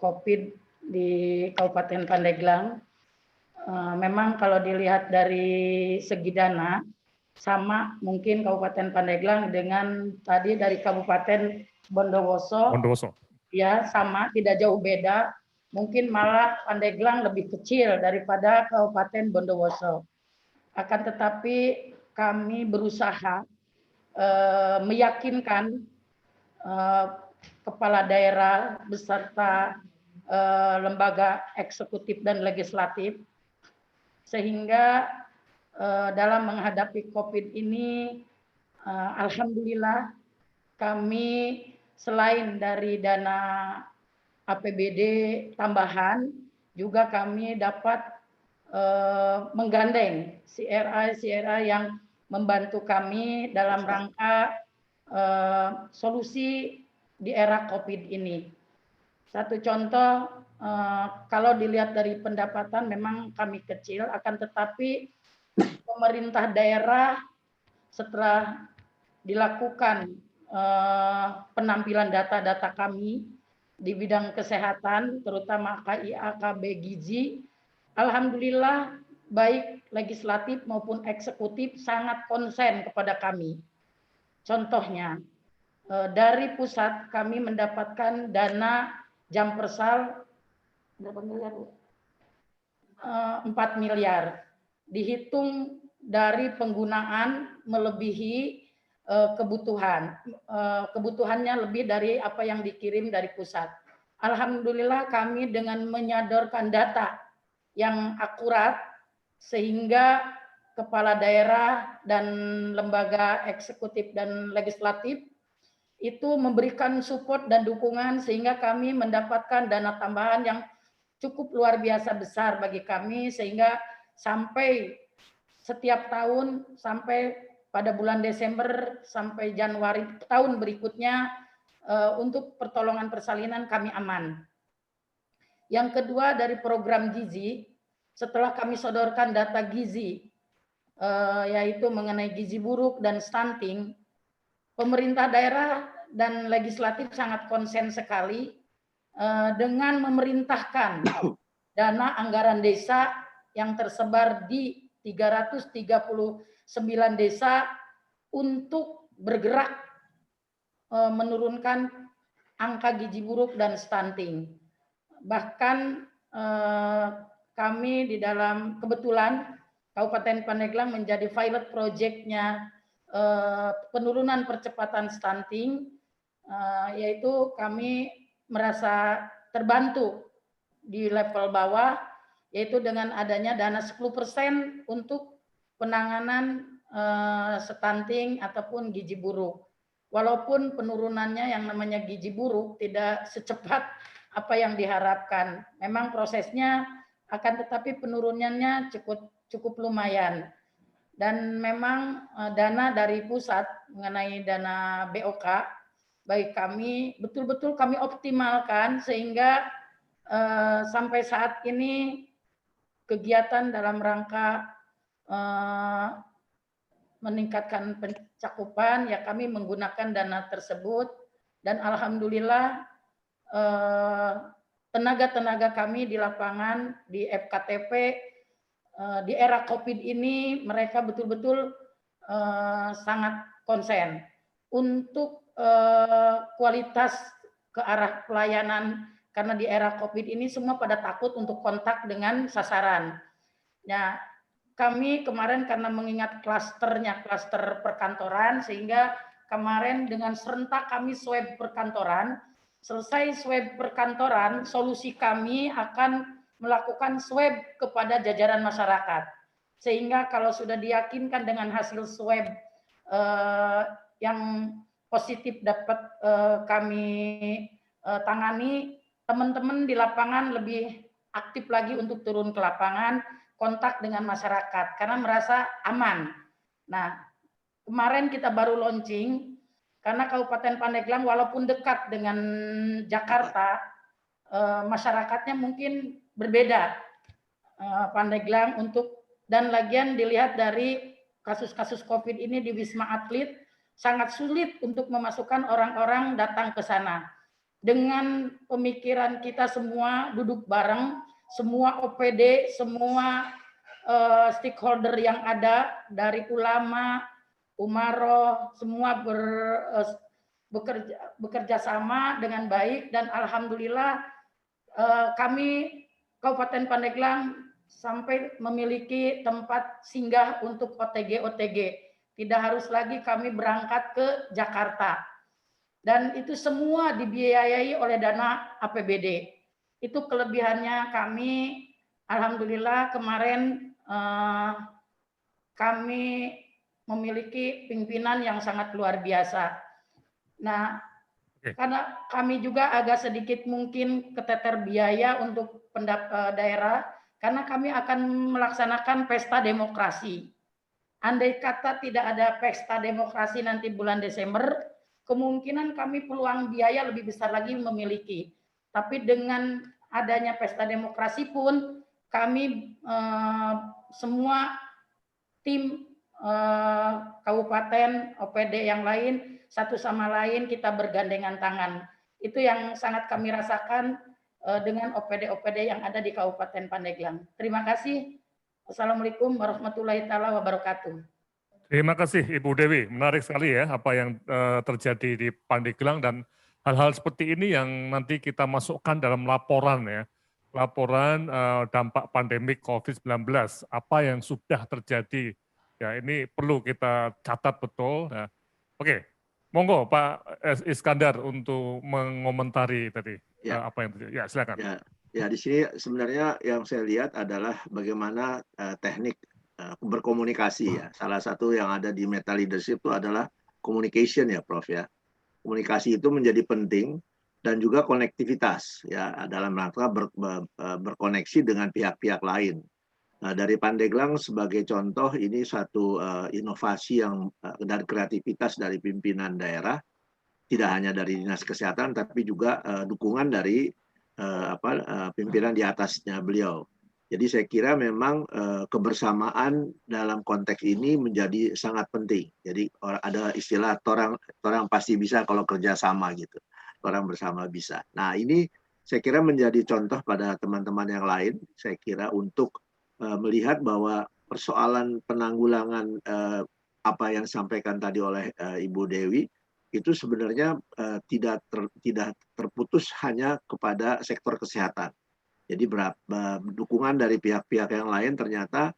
COVID di Kabupaten Pandeglang. Memang kalau dilihat dari segi dana, sama mungkin Kabupaten Pandeglang dengan tadi dari Kabupaten Bondowoso. Ya, sama, tidak jauh beda. Mungkin malah Pandeglang lebih kecil daripada Kabupaten Bondowoso. Akan tetapi kami berusaha meyakinkan kepala daerah beserta lembaga eksekutif dan legislatif sehingga dalam menghadapi COVID ini, alhamdulillah kami selain dari dana APBD tambahan, juga kami dapat menggandeng CRA yang membantu kami dalam rangka solusi di era COVID ini. Satu contoh, kalau dilihat dari pendapatan memang kami kecil, akan tetapi pemerintah daerah setelah dilakukan penampilan data-data kami di bidang kesehatan, terutama KIA, KB, Gizi, alhamdulillah baik legislatif maupun eksekutif sangat konsen kepada kami. Contohnya, dari pusat kami mendapatkan dana jam persal berapa miliar? 4 miliar. Dihitung dari penggunaan melebihi kebutuhan. Kebutuhannya lebih dari apa yang dikirim dari pusat. Alhamdulillah kami dengan menyodorkan data yang akurat sehingga kepala daerah dan lembaga eksekutif dan legislatif itu memberikan support dan dukungan sehingga kami mendapatkan dana tambahan yang cukup luar biasa besar bagi kami sehingga sampai setiap tahun sampai pada bulan Desember sampai Januari tahun berikutnya untuk pertolongan persalinan kami aman. Yang kedua dari program gizi, setelah kami sodorkan data gizi, yaitu mengenai gizi buruk dan stunting, pemerintah daerah dan legislatif sangat konsen sekali dengan memerintahkan dana anggaran desa yang tersebar di 339 desa untuk bergerak menurunkan angka gizi buruk dan stunting. Bahkan kami di dalam kebetulan Kabupaten Pandeglang menjadi pilot project-nya penurunan percepatan stunting, yaitu kami merasa terbantu di level bawah, yaitu dengan adanya dana 10% untuk penanganan stunting ataupun gizi buruk. Walaupun penurunannya yang namanya gizi buruk tidak secepat apa yang diharapkan. Memang prosesnya akan tetapi penurunannya cukup lumayan. Dan memang dana dari pusat mengenai dana BOK baik kami betul-betul kami optimalkan sehingga sampai saat ini kegiatan dalam rangka meningkatkan pencakupan ya kami menggunakan dana tersebut dan alhamdulillah tenaga-tenaga kami di lapangan di FKTP di era COVID ini mereka betul-betul sangat konsen untuk kualitas ke arah pelayanan karena di era COVID ini semua pada takut untuk kontak dengan sasaran. Nah, kami kemarin karena mengingat klasternya klaster perkantoran sehingga kemarin dengan serentak kami swab perkantoran. Selesai swab perkantoran, solusi kami akan melakukan swab kepada jajaran masyarakat. Sehingga kalau sudah diyakinkan dengan hasil swab yang positif dapat kami tangani, teman-teman di lapangan lebih aktif lagi untuk turun ke lapangan, kontak dengan masyarakat karena merasa aman. Nah, kemarin kita baru launching karena Kabupaten Pandeglang walaupun dekat dengan Jakarta, masyarakatnya mungkin berbeda. Pandeglang untuk dan lagian dilihat dari kasus-kasus COVID ini di Wisma Atlet sangat sulit untuk memasukkan orang-orang datang ke sana. Dengan pemikiran kita semua duduk bareng, semua OPD, semua stakeholder yang ada dari ulama, umaroh, semua bekerja sama dengan baik dan alhamdulillah kami Kabupaten Pandeglang sampai memiliki tempat singgah untuk OTG. Tidak harus lagi kami berangkat ke Jakarta. Dan itu semua dibiayai oleh dana APBD. Itu kelebihannya kami, alhamdulillah kemarin kami memiliki pimpinan yang sangat luar biasa. Nah, karena kami juga agak sedikit mungkin keteter biaya untuk daerah, karena kami akan melaksanakan pesta demokrasi. Andai kata tidak ada pesta demokrasi nanti bulan Desember, kemungkinan kami peluang biaya lebih besar lagi memiliki. Tapi dengan adanya pesta demokrasi pun kami semua tim kabupaten, OPD yang lain satu sama lain kita bergandengan tangan. Itu yang sangat kami rasakan dengan OPD-OPD yang ada di Kabupaten Pandeglang. Terima kasih. Assalamualaikum warahmatullahi wabarakatuh. Terima kasih Ibu Dewi, menarik sekali ya apa yang terjadi di Pandeglang dan hal-hal seperti ini yang nanti kita masukkan dalam laporan ya, laporan dampak pandemik COVID-19, apa yang sudah terjadi ya ini perlu kita catat betul. Nah, oke, monggo Pak Iskandar untuk mengomentari tadi ya. Apa yang terjadi. Ya silakan. Ya di sini sebenarnya yang saya lihat adalah bagaimana teknik berkomunikasi ya. Salah satu yang ada di Meta Leadership itu adalah communication ya Prof ya. Komunikasi itu menjadi penting dan juga konektivitas ya dalam rangka berkoneksi dengan pihak-pihak lain. Nah, dari Pandeglang sebagai contoh ini satu inovasi yang dan kreativitas dari pimpinan daerah, tidak hanya dari Dinas Kesehatan tapi juga dukungan dari pimpinan di atasnya beliau. Jadi saya kira memang kebersamaan dalam konteks ini menjadi sangat penting. Jadi ada istilah orang pasti bisa kalau kerja sama gitu. Orang bersama bisa. Nah ini saya kira menjadi contoh pada teman-teman yang lain. Saya kira untuk melihat bahwa persoalan penanggulangan apa yang disampaikan tadi oleh Ibu Dewi itu sebenarnya tidak terputus hanya kepada sektor kesehatan. Jadi dukungan dari pihak-pihak yang lain ternyata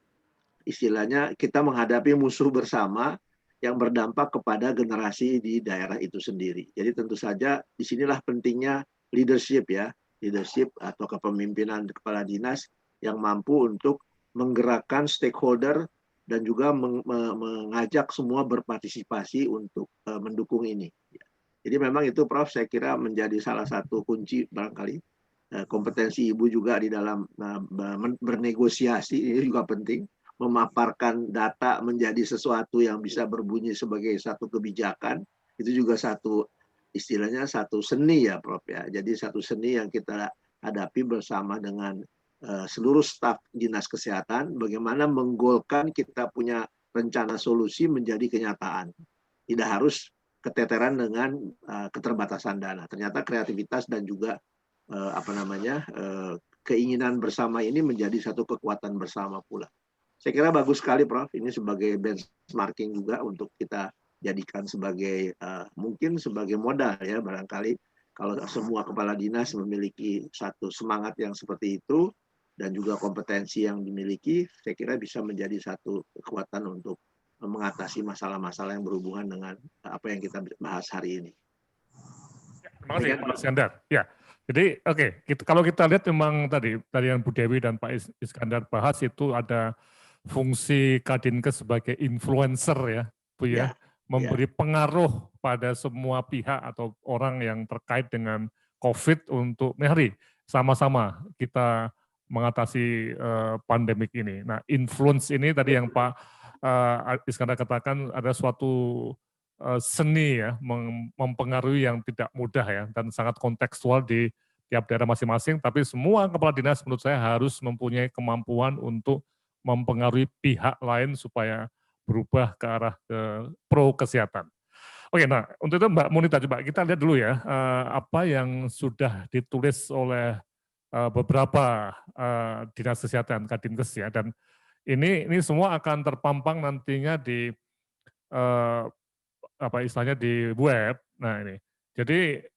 istilahnya kita menghadapi musuh bersama yang berdampak kepada generasi di daerah itu sendiri. Jadi tentu saja disinilah pentingnya leadership ya, leadership atau kepemimpinan kepala dinas yang mampu untuk menggerakkan stakeholder dan juga mengajak semua berpartisipasi untuk mendukung ini. Jadi memang itu Prof, saya kira menjadi salah satu kunci barangkali. Kompetensi Ibu juga di dalam bernegosiasi ini juga penting. Memaparkan data menjadi sesuatu yang bisa berbunyi sebagai satu kebijakan, itu juga satu istilahnya satu seni ya Prof ya. Jadi satu seni yang kita hadapi bersama dengan seluruh staf dinas kesehatan, bagaimana menggolkan kita punya rencana solusi menjadi kenyataan. Tidak harus keteteran dengan keterbatasan dana. Ternyata kreativitas dan juga keinginan bersama ini menjadi satu kekuatan bersama pula. Saya kira bagus sekali Prof, ini sebagai benchmarking juga untuk kita jadikan sebagai mungkin sebagai modal ya barangkali kalau semua kepala dinas memiliki satu semangat yang seperti itu dan juga kompetensi yang dimiliki, saya kira bisa menjadi satu kekuatan untuk mengatasi masalah-masalah yang berhubungan dengan apa yang kita bahas hari ini. Terima kasih Pak Iskandar. Ya. Jadi kalau kita lihat memang tadi yang Bu Dewi dan Pak Iskandar bahas itu ada fungsi Kadinkes sebagai influencer ya, Bu ya, memberi pengaruh pada semua pihak atau orang yang terkait dengan COVID untuk mari sama-sama kita mengatasi pandemik ini. Nah, influence ini tadi yang Pak Iskandar katakan ada suatu seni ya, mempengaruhi yang tidak mudah ya, dan sangat kontekstual di tiap daerah masing-masing, tapi semua kepala dinas menurut saya harus mempunyai kemampuan untuk mempengaruhi pihak lain supaya berubah ke arah pro kesehatan. Oke, nah untuk itu Mbak Munita coba kita lihat dulu ya, apa yang sudah ditulis oleh beberapa dinas kesehatan Kadinkes ya, dan ini semua akan terpampang nantinya di istilahnya di web. Nah ini, jadi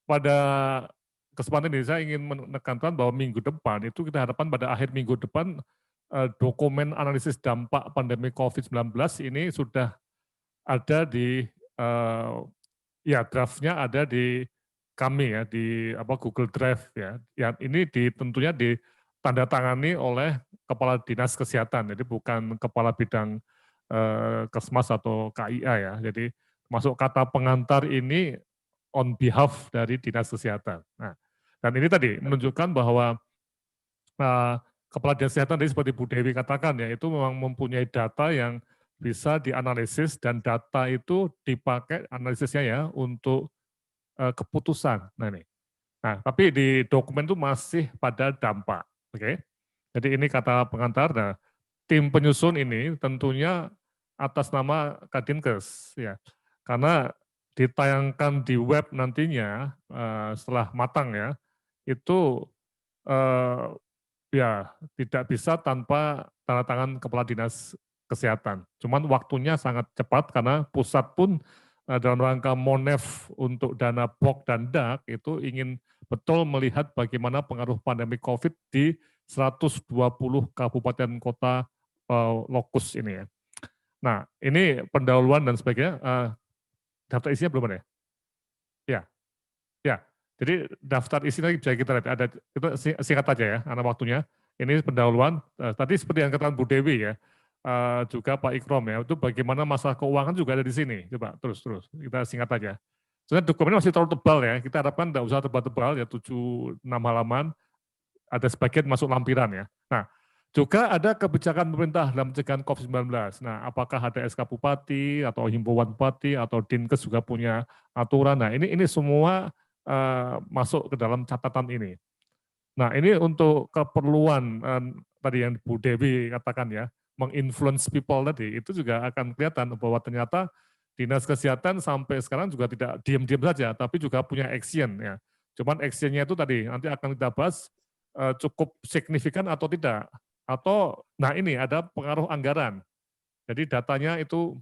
pada kesempatan ini saya ingin menekankan bahwa minggu depan itu kita harapkan pada akhir minggu depan dokumen analisis dampak pandemi COVID-19 ini sudah ada di draftnya ada di kami ya di Google Drive ya. Yang ini tentunya ditandatangani oleh kepala dinas kesehatan, jadi bukan kepala bidang Kesmas atau KIA ya. Jadi masuk kata pengantar ini on behalf dari dinas kesehatan. Nah, dan ini tadi menunjukkan bahwa kepala dinas kesehatan tadi seperti Bu Dewi katakan ya, itu memang mempunyai data yang bisa dianalisis dan data itu dipakai analisisnya ya untuk keputusan. Nah ini. Nah, tapi di dokumen itu masih pada dampak. Oke. Jadi ini kata pengantar. Nah, tim penyusun ini tentunya atas nama Kadinkes ya, karena ditayangkan di web nantinya setelah matang ya, itu ya tidak bisa tanpa tanda tangan kepala dinas kesehatan. Cuman waktunya sangat cepat karena pusat pun dalam rangka Monef untuk dana BOK dan DAK itu ingin betul melihat bagaimana pengaruh pandemi COVID di 120 kabupaten kota lokus ini ya. Nah, ini pendahuluan dan sebagainya, daftar isinya belum ada ya? Ya, jadi daftar isi lagi bisa kita lihat, ada, itu singkat aja ya, karena waktunya. Ini pendahuluan, tadi seperti yang katakan Bu Dewi ya, juga Pak Ikrom ya, itu bagaimana masalah keuangan juga ada di sini, coba terus, kita singkat aja. Sebenarnya dokumennya masih terlalu tebal ya, kita harapkan tidak usah tebal-tebal ya, 7-6 halaman, ada sebagian masuk lampiran ya. Nah, juga ada kebijakan pemerintah dalam pencegahan COVID-19. Nah, apakah ada SK Bupati atau himbauan Bupati atau Dinkes juga punya aturan. Nah, ini semua masuk ke dalam catatan ini. Nah, ini untuk keperluan tadi yang Bu Dewi katakan ya, menginfluence people tadi, itu juga akan kelihatan bahwa ternyata Dinas Kesehatan sampai sekarang juga tidak diam-diam saja, tapi juga punya action ya. Cuman actionnya itu tadi nanti akan kita bahas cukup signifikan atau tidak. Atau, nah ini ada pengaruh anggaran. Jadi datanya itu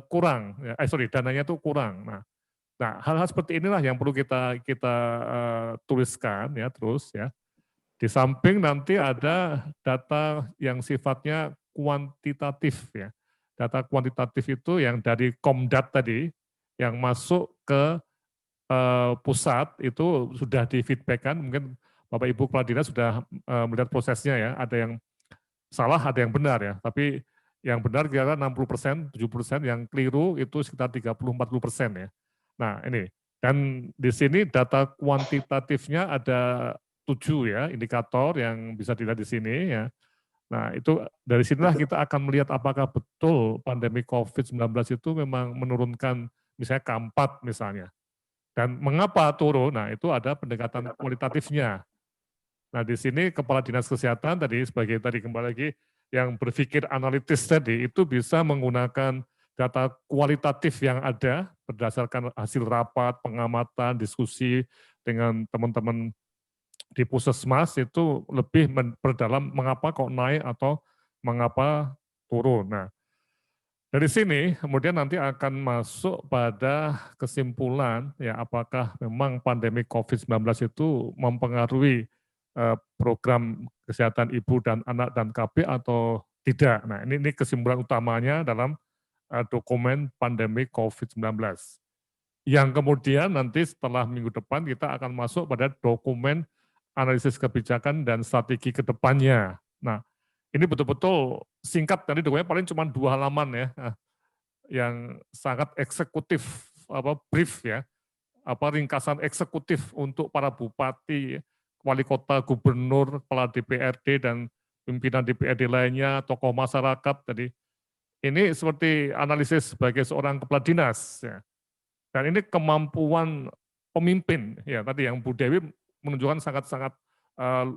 kurang, dananya itu kurang. Nah, hal-hal seperti inilah yang perlu kita tuliskan ya terus ya. Di samping nanti ada data yang sifatnya kuantitatif ya. Data kuantitatif itu yang dari Komdat tadi, yang masuk ke pusat itu sudah di-feedback-kan, mungkin Bapak Ibu Kepala Dinas sudah melihat prosesnya ya, ada yang salah, ada yang benar ya, tapi yang benar kira-kira 60%, 70%, yang keliru itu sekitar 30-40% ya. Nah ini, dan di sini data kuantitatifnya ada 7 ya, indikator yang bisa dilihat di sini ya. Nah itu dari sinilah kita akan melihat apakah betul pandemi COVID-19 itu memang menurunkan misalnya K4 misalnya. Dan mengapa turun? Nah itu ada pendekatan kualitatifnya. Nah di sini Kepala Dinas Kesehatan tadi sebagai tadi kembali lagi yang berpikir analitis tadi itu bisa menggunakan data kualitatif yang ada berdasarkan hasil rapat, pengamatan, diskusi dengan teman-teman di Puskesmas itu lebih memperdalam mengapa kok naik atau mengapa turun. Nah, dari sini kemudian nanti akan masuk pada kesimpulan ya apakah memang pandemi COVID-19 itu mempengaruhi program kesehatan ibu dan anak dan KB atau tidak. Nah, ini kesimpulan utamanya dalam dokumen pandemi COVID-19. Yang kemudian nanti setelah minggu depan kita akan masuk pada dokumen analisis kebijakan dan strategi ke depannya. Nah, ini betul-betul singkat, tadi dokumennya paling cuma 2 halaman ya, yang sangat eksekutif, brief ya, ringkasan eksekutif untuk para bupati, wali kota, gubernur, kepala DPRD, dan pimpinan DPRD lainnya, tokoh masyarakat. Jadi ini seperti analisis sebagai seorang kepala dinas. Ya. Dan ini kemampuan pemimpin, ya tadi yang Bu Dewi menunjukkan sangat-sangat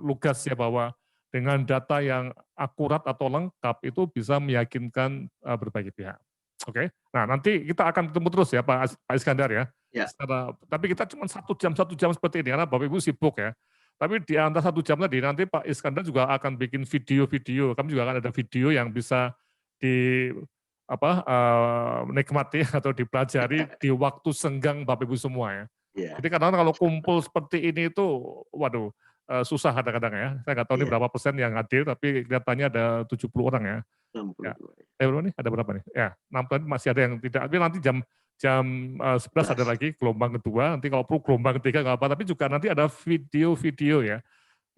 lugas ya bahwa dengan data yang akurat atau lengkap itu bisa meyakinkan berbagai pihak. Oke, nah nanti kita akan ketemu terus ya Pak Iskandar ya. Ya. Tapi kita cuma 1 jam seperti ini karena Bapak Ibu sibuk ya. Tapi di antara 1 jam tadi nanti Pak Iskandar juga akan bikin video-video. Kami juga akan ada video yang bisa menikmati atau dipelajari di waktu senggang Bapak Ibu semua ya. Yeah. Jadi kadang-kadang kalau kumpul seperti ini itu, waduh, susah kadang-kadang ya. Saya nggak tahu ini berapa persen yang hadir, tapi kelihatannya ada 70 orang ya. 62. Ya. Berapa nih? Ada berapa nih? Ya, 60 masih ada yang tidak. Tapi nanti jam 11 ada lagi gelombang kedua. Nanti kalau perlu gelombang ketiga nggak apa. Tapi juga nanti ada video-video ya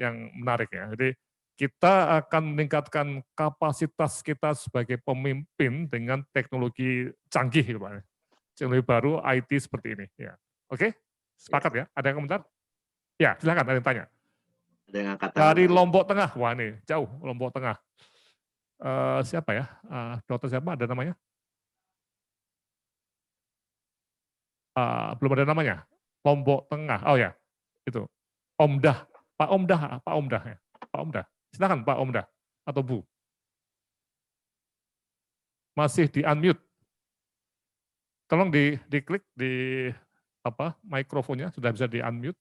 yang menarik ya. Jadi kita akan meningkatkan kapasitas kita sebagai pemimpin dengan teknologi canggih, gitu, Pak. Teknologi baru IT seperti ini. Ya. Oke, sepakat ya? Ada yang komentar? Ya, silakan ada yang tanya. Ada yang angkat tangan. Dari Lombok Tengah, wah nih jauh Lombok Tengah. Siapa ya? Dokter siapa? Ada namanya? Belum ada namanya. Lombok Tengah. Oh ya, itu. Omdah, Pak Omdah ya. Pak Omdah. Silakan Pak Omdah atau Bu. Masih di unmute. Tolong diklik di mikrofonnya sudah bisa di unmute.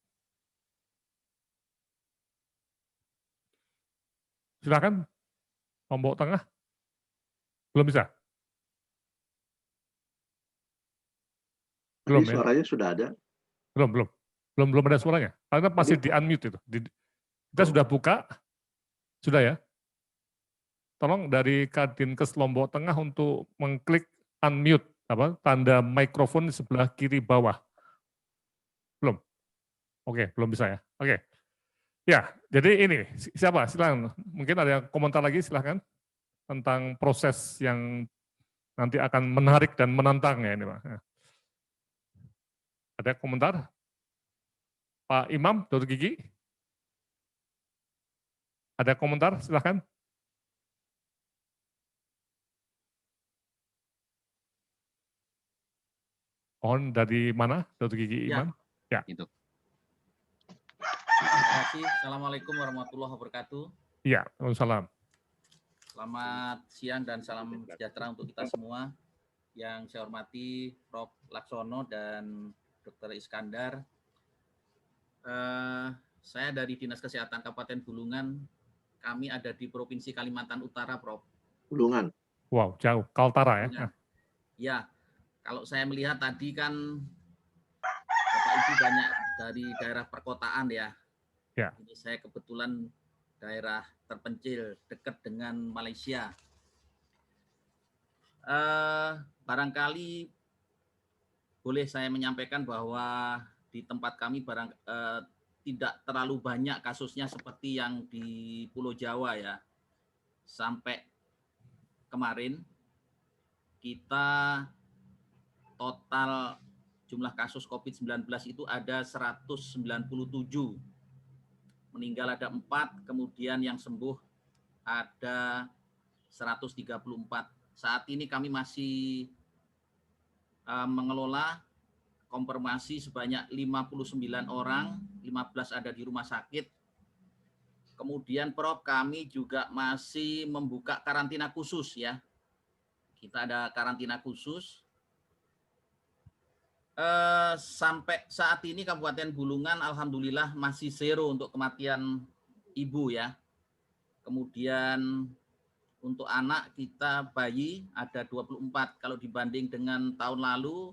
Silakan Lombok Tengah. Belum bisa. Belum ya? Suaranya sudah ada. Belum ada suaranya. Karena masih di unmute itu. Kita sudah buka. Sudah ya. Tolong dari Kadinkes Lombok Tengah untuk mengklik unmute tanda mikrofon di sebelah kiri bawah. Belum. Oke, belum bisa ya. Oke. Ya, jadi ini siapa? Silakan. Mungkin ada yang komentar lagi silakan tentang proses yang nanti akan menarik dan menantang ya ini, Pak. Ada komentar? Pak Imam, Dr. Gigi? Ada komentar? Silakan. Dari mana, Dr. Gigi Iman? Ya. Itu. kasih. Assalamualaikum warahmatullahi wabarakatuh. Iya, waalaikumsalam. Selamat siang dan salam sejahtera untuk kita semua. Yang saya hormati Prof. Laksono dan Dr. Iskandar. Saya dari Dinas Kesehatan Kabupaten Bulungan. Kami ada di Provinsi Kalimantan Utara, Prof. Bulungan. Wow, jauh. Kaltara ya. Bulungan. Ya, kalau saya melihat tadi kan Bapak Ibu banyak dari daerah perkotaan ya. Ya. Ini saya kebetulan daerah terpencil dekat dengan Malaysia. Barangkali boleh saya menyampaikan bahwa di tempat kami tidak terlalu banyak kasusnya seperti yang di Pulau Jawa ya. Sampai kemarin kita total jumlah kasus COVID-19 itu ada 197. Meninggal ada 4, kemudian yang sembuh ada 134. Saat ini kami masih mengelola konfirmasi sebanyak 59 orang, 15 ada di rumah sakit. Kemudian Prof, kami juga masih membuka karantina khusus ya. Kita ada karantina khusus. Sampai saat ini Kabupaten Bulungan alhamdulillah masih zero untuk kematian ibu ya. Kemudian untuk anak kita bayi ada 24. Kalau dibanding dengan tahun lalu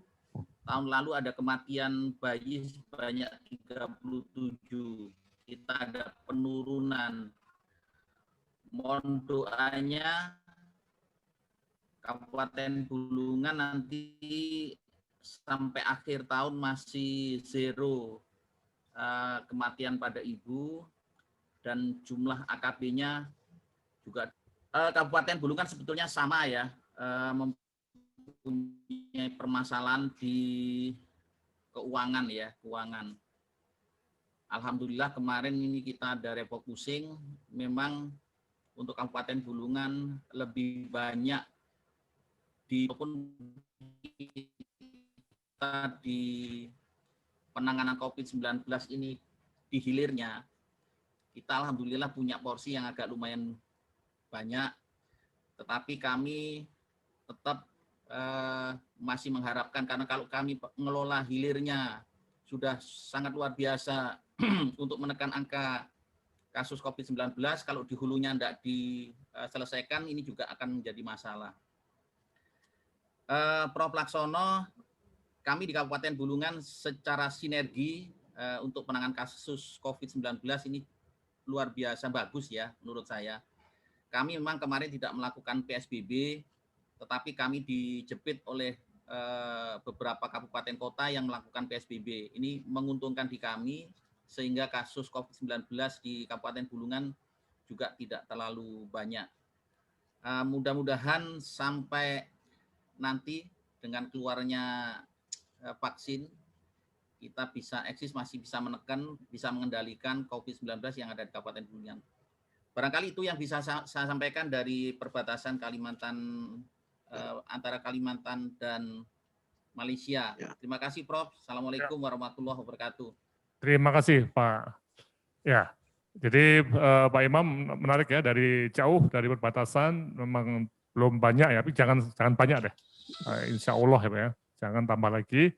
ada kematian bayi sebanyak 37. Kita ada penurunan. Mohon doanya Kabupaten Bulungan nanti sampai akhir tahun masih zero kematian pada ibu dan jumlah AKB-nya juga. Kabupaten Bulungan sebetulnya sama ya, mempunyai permasalahan di keuangan ya, keuangan. Alhamdulillah kemarin ini kita ada refocusing, memang untuk Kabupaten Bulungan lebih banyak di penanganan COVID-19 ini di hilirnya, kita alhamdulillah punya porsi yang agak lumayan banyak, tetapi kami tetap masih mengharapkan, karena kalau kami mengelola hilirnya sudah sangat luar biasa untuk menekan angka kasus COVID-19, kalau di hulunya tidak diselesaikan ini juga akan menjadi masalah. Prof. Laksono, kami di Kabupaten Bulungan secara sinergi untuk penanganan kasus COVID-19 ini luar biasa bagus ya menurut saya. Kami memang kemarin tidak melakukan PSBB, tetapi kami dijepit oleh beberapa kabupaten kota yang melakukan PSBB. Ini menguntungkan di kami, sehingga kasus COVID-19 di Kabupaten Bulungan juga tidak terlalu banyak. Mudah-mudahan sampai nanti dengan keluarnya vaksin, kita bisa eksis, masih bisa menekan, bisa mengendalikan COVID-19 yang ada di Kabupaten Bulungan. Barangkali itu yang bisa saya sampaikan dari perbatasan Kalimantan, antara Kalimantan dan Malaysia. Ya. Terima kasih Prof. Assalamualaikum warahmatullahi wabarakatuh. Terima kasih Pak. Ya, jadi Pak Imam menarik ya, dari jauh, dari perbatasan, memang belum banyak ya, tapi jangan banyak deh. Insya Allah ya Pak ya, jangan tambah lagi.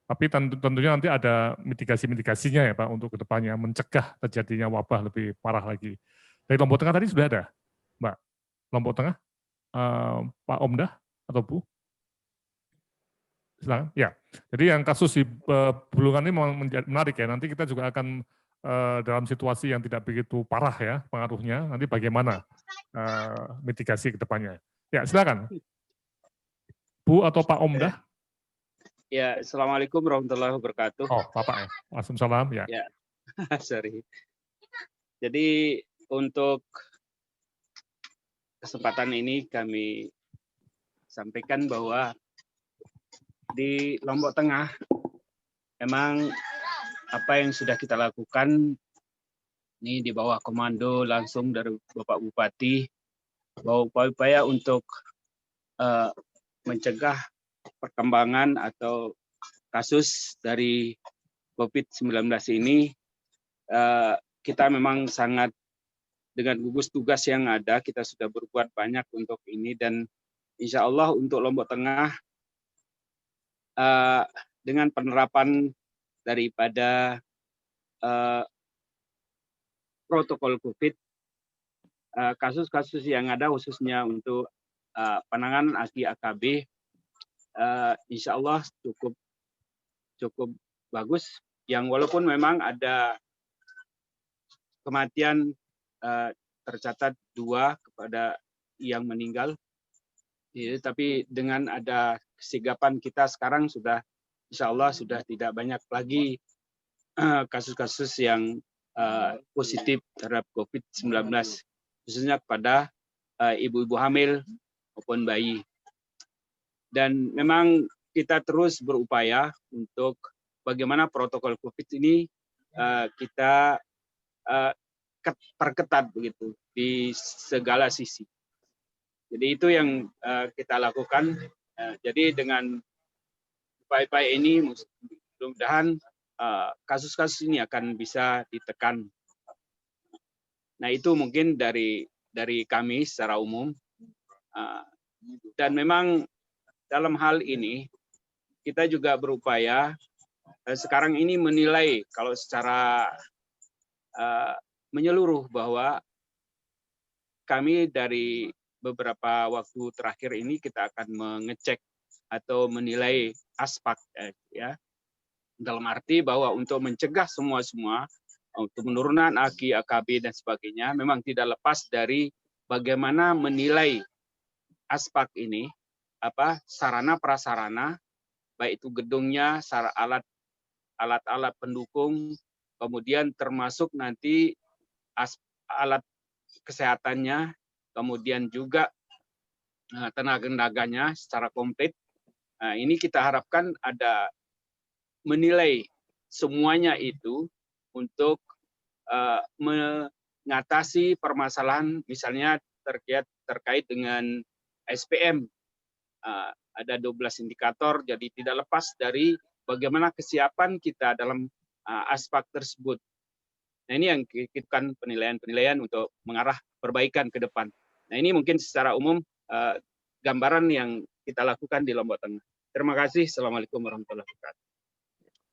Tapi tentunya nanti ada mitigasi-mitigasinya ya Pak untuk kedepannya, mencegah terjadinya wabah lebih parah lagi. Dari Lombok Tengah tadi sudah ada, Mbak. Lombok Tengah, Pak Omdah atau Bu? Silakan. Ya, jadi yang kasus di Bulungan ini memang menarik ya. Nanti kita juga akan dalam situasi yang tidak begitu parah ya pengaruhnya. Nanti bagaimana mitigasi kedepannya. Ya, silakan. Bu atau Pak Omdah? Ya, Assalamualaikum warahmatullahi wabarakatuh. Oh, Bapak ya. Waalaikumsalam ya. Ya, sorry. Jadi untuk kesempatan ini kami sampaikan bahwa di Lombok Tengah memang apa yang sudah kita lakukan ini di bawah komando langsung dari Bapak Bupati, bahwa upaya-upaya untuk mencegah perkembangan atau kasus dari COVID-19 ini kita memang sangat dengan gugus tugas yang ada, kita sudah berbuat banyak untuk ini, dan insya Allah untuk Lombok Tengah dengan penerapan daripada protokol COVID, kasus-kasus yang ada khususnya untuk penanganan AKI AKB, insya Allah cukup bagus. Yang walaupun memang ada kematian tercatat 2 kepada yang meninggal, ya, tapi dengan ada kesigapan kita sekarang sudah insya Allah sudah tidak banyak lagi kasus-kasus yang positif terhadap COVID-19, khususnya kepada ibu-ibu hamil maupun bayi. Dan memang kita terus berupaya untuk bagaimana protokol COVID ini kita perketat begitu di segala sisi. Jadi itu yang kita lakukan. Jadi dengan upaya-upaya ini mudah-mudahan kasus-kasus ini akan bisa ditekan. Nah itu mungkin dari kami secara umum. Dan memang dalam hal ini kita juga berupaya sekarang ini menilai kalau secara menyeluruh bahwa kami dari beberapa waktu terakhir ini kita akan mengecek atau menilai aspek ya, dalam arti bahwa untuk mencegah semua untuk penurunan AKI, AKB dan sebagainya memang tidak lepas dari bagaimana menilai aspek ini, sarana prasarana, baik itu gedungnya, alat-alat pendukung, kemudian termasuk nanti alat kesehatannya, kemudian juga tenaga-tenaganya secara komplit. Nah, ini kita harapkan ada menilai semuanya itu untuk mengatasi permasalahan misalnya terkait dengan SPM. Ada 12 indikator, jadi tidak lepas dari bagaimana kesiapan kita dalam aspek tersebut. Nah ini yang kita kan penilaian untuk mengarah perbaikan ke depan. Nah ini mungkin secara umum gambaran yang kita lakukan di Lombok Tengah. Terima kasih. Assalamualaikum warahmatullahi wabarakatuh.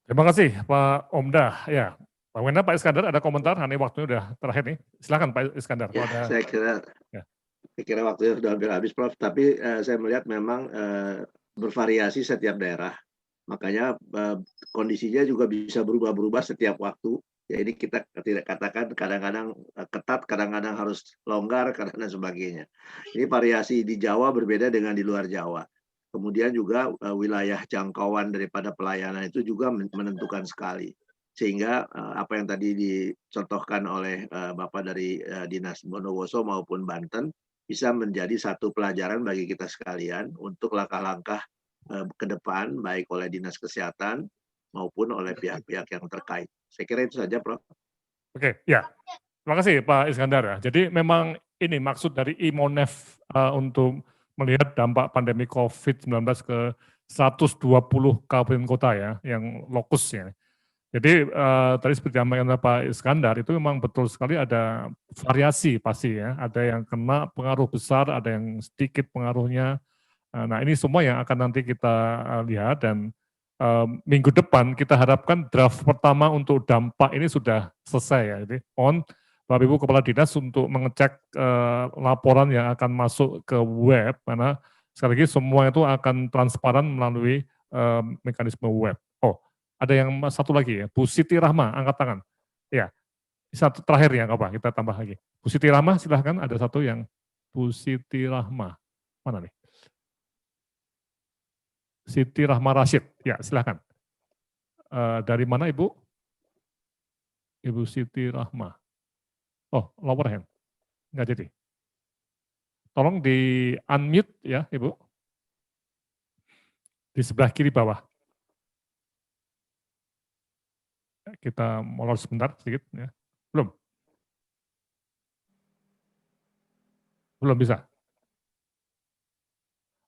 Terima kasih Pak Omdah. Ya, Pak Wenda, Pak Iskandar ada komentar? Ini waktunya udah terakhir nih. Silakan Pak Iskandar. Ya, ada... saya kira waktunya sudah hampir habis, Prof. Tapi saya melihat memang bervariasi setiap daerah. Makanya kondisinya juga bisa berubah-berubah setiap waktu. Jadi kita tidak katakan kadang-kadang ketat, kadang-kadang harus longgar, dan sebagainya. Ini variasi di Jawa berbeda dengan di luar Jawa. Kemudian juga wilayah jangkauan daripada pelayanan itu juga menentukan sekali. Sehingga apa yang tadi dicontohkan oleh Bapak dari Dinas Bondowoso maupun Banten bisa menjadi satu pelajaran bagi kita sekalian untuk langkah-langkah ke depan, baik oleh Dinas Kesehatan maupun oleh pihak-pihak yang terkait. Saya kira itu saja, Prof. Oke, ya. Terima kasih Pak Iskandar. Jadi memang ini maksud dari IMONEF untuk melihat dampak pandemi COVID-19 ke 120 kabupaten kota ya, yang lokusnya. Jadi tadi seperti yang disampaikan Pak Iskandar, itu memang betul sekali ada variasi pasti ya. Ada yang kena pengaruh besar, ada yang sedikit pengaruhnya. Nah ini semua yang akan nanti kita lihat, dan minggu depan kita harapkan draft pertama untuk dampak ini sudah selesai ya. Jadi mohon Bapak Ibu Kepala Dinas untuk mengecek laporan yang akan masuk ke web, karena sekali lagi semua itu akan transparan melalui mekanisme web. Oh, ada yang satu lagi ya, Bu Siti Rahma, angkat tangan. Ya, satu terakhir ya, apa kita tambah lagi. Bu Siti Rahma, silahkan, ada satu yang Bu Siti Rahma. Mana nih? Siti Rahma Rashid, ya silahkan. Dari mana Ibu? Ibu Siti Rahma. Oh, lower hand. Enggak jadi. Tolong di unmute ya Ibu. Di sebelah kiri bawah. Kita molor sebentar sedikit ya. Belum? Belum bisa?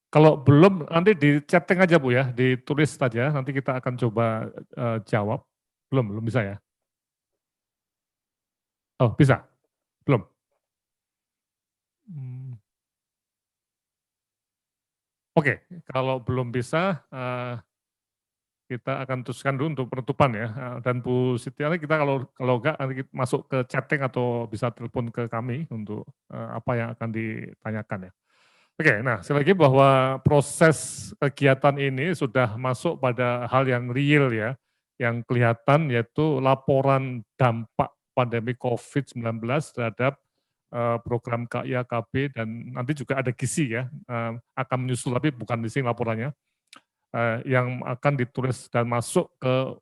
Kalau belum, nanti di chatting aja Bu ya, ditulis saja, nanti kita akan coba jawab. Belum bisa ya? Oh, bisa? Belum? Oke, kalau belum bisa, kita akan teruskan dulu untuk penutupan ya. Dan Bu Siti kita kalau enggak nanti kita masuk ke chatting atau bisa telepon ke kami untuk apa yang akan ditanyakan ya. Oke, nah sekali lagi bahwa proses kegiatan ini sudah masuk pada hal yang real ya, yang kelihatan yaitu laporan dampak pandemi COVID-19 terhadap program KIA KB dan nanti juga ada gizi ya, akan menyusul tapi bukan di sini laporannya, yang akan ditulis dan masuk ke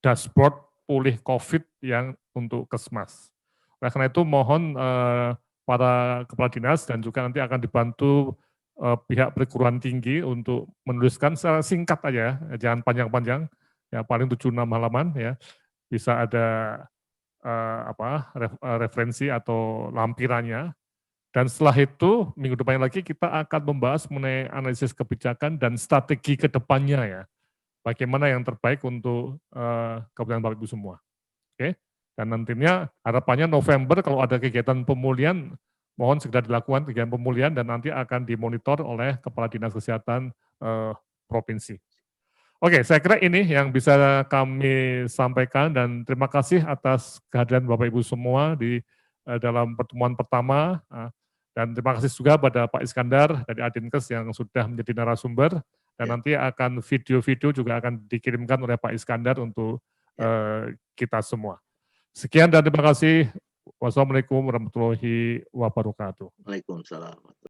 dashboard pulih COVID yang untuk Kesmas. Oleh karena itu mohon para kepala dinas dan juga nanti akan dibantu pihak perguruan tinggi untuk menuliskan secara singkat aja, jangan panjang-panjang, ya paling 7-6 halaman ya, bisa ada referensi atau lampirannya. Dan setelah itu minggu depannya lagi kita akan membahas mengenai analisis kebijakan dan strategi ke depannya ya. Bagaimana yang terbaik untuk Kabupaten Bapak Ibu semua. Oke. Dan nantinya harapannya November kalau ada kegiatan pemulihan, mohon segera dilakukan kegiatan pemulihan dan nanti akan dimonitor oleh Kepala Dinas Kesehatan Provinsi. Oke, saya kira ini yang bisa kami sampaikan dan terima kasih atas kehadiran Bapak Ibu semua di dalam pertemuan pertama dan terima kasih juga pada Pak Iskandar dari Adinkes yang sudah menjadi narasumber dan nanti akan video-video juga akan dikirimkan oleh Pak Iskandar untuk kita semua. Sekian dan terima kasih. Wassalamualaikum warahmatullahi wabarakatuh. Waalaikumsalam.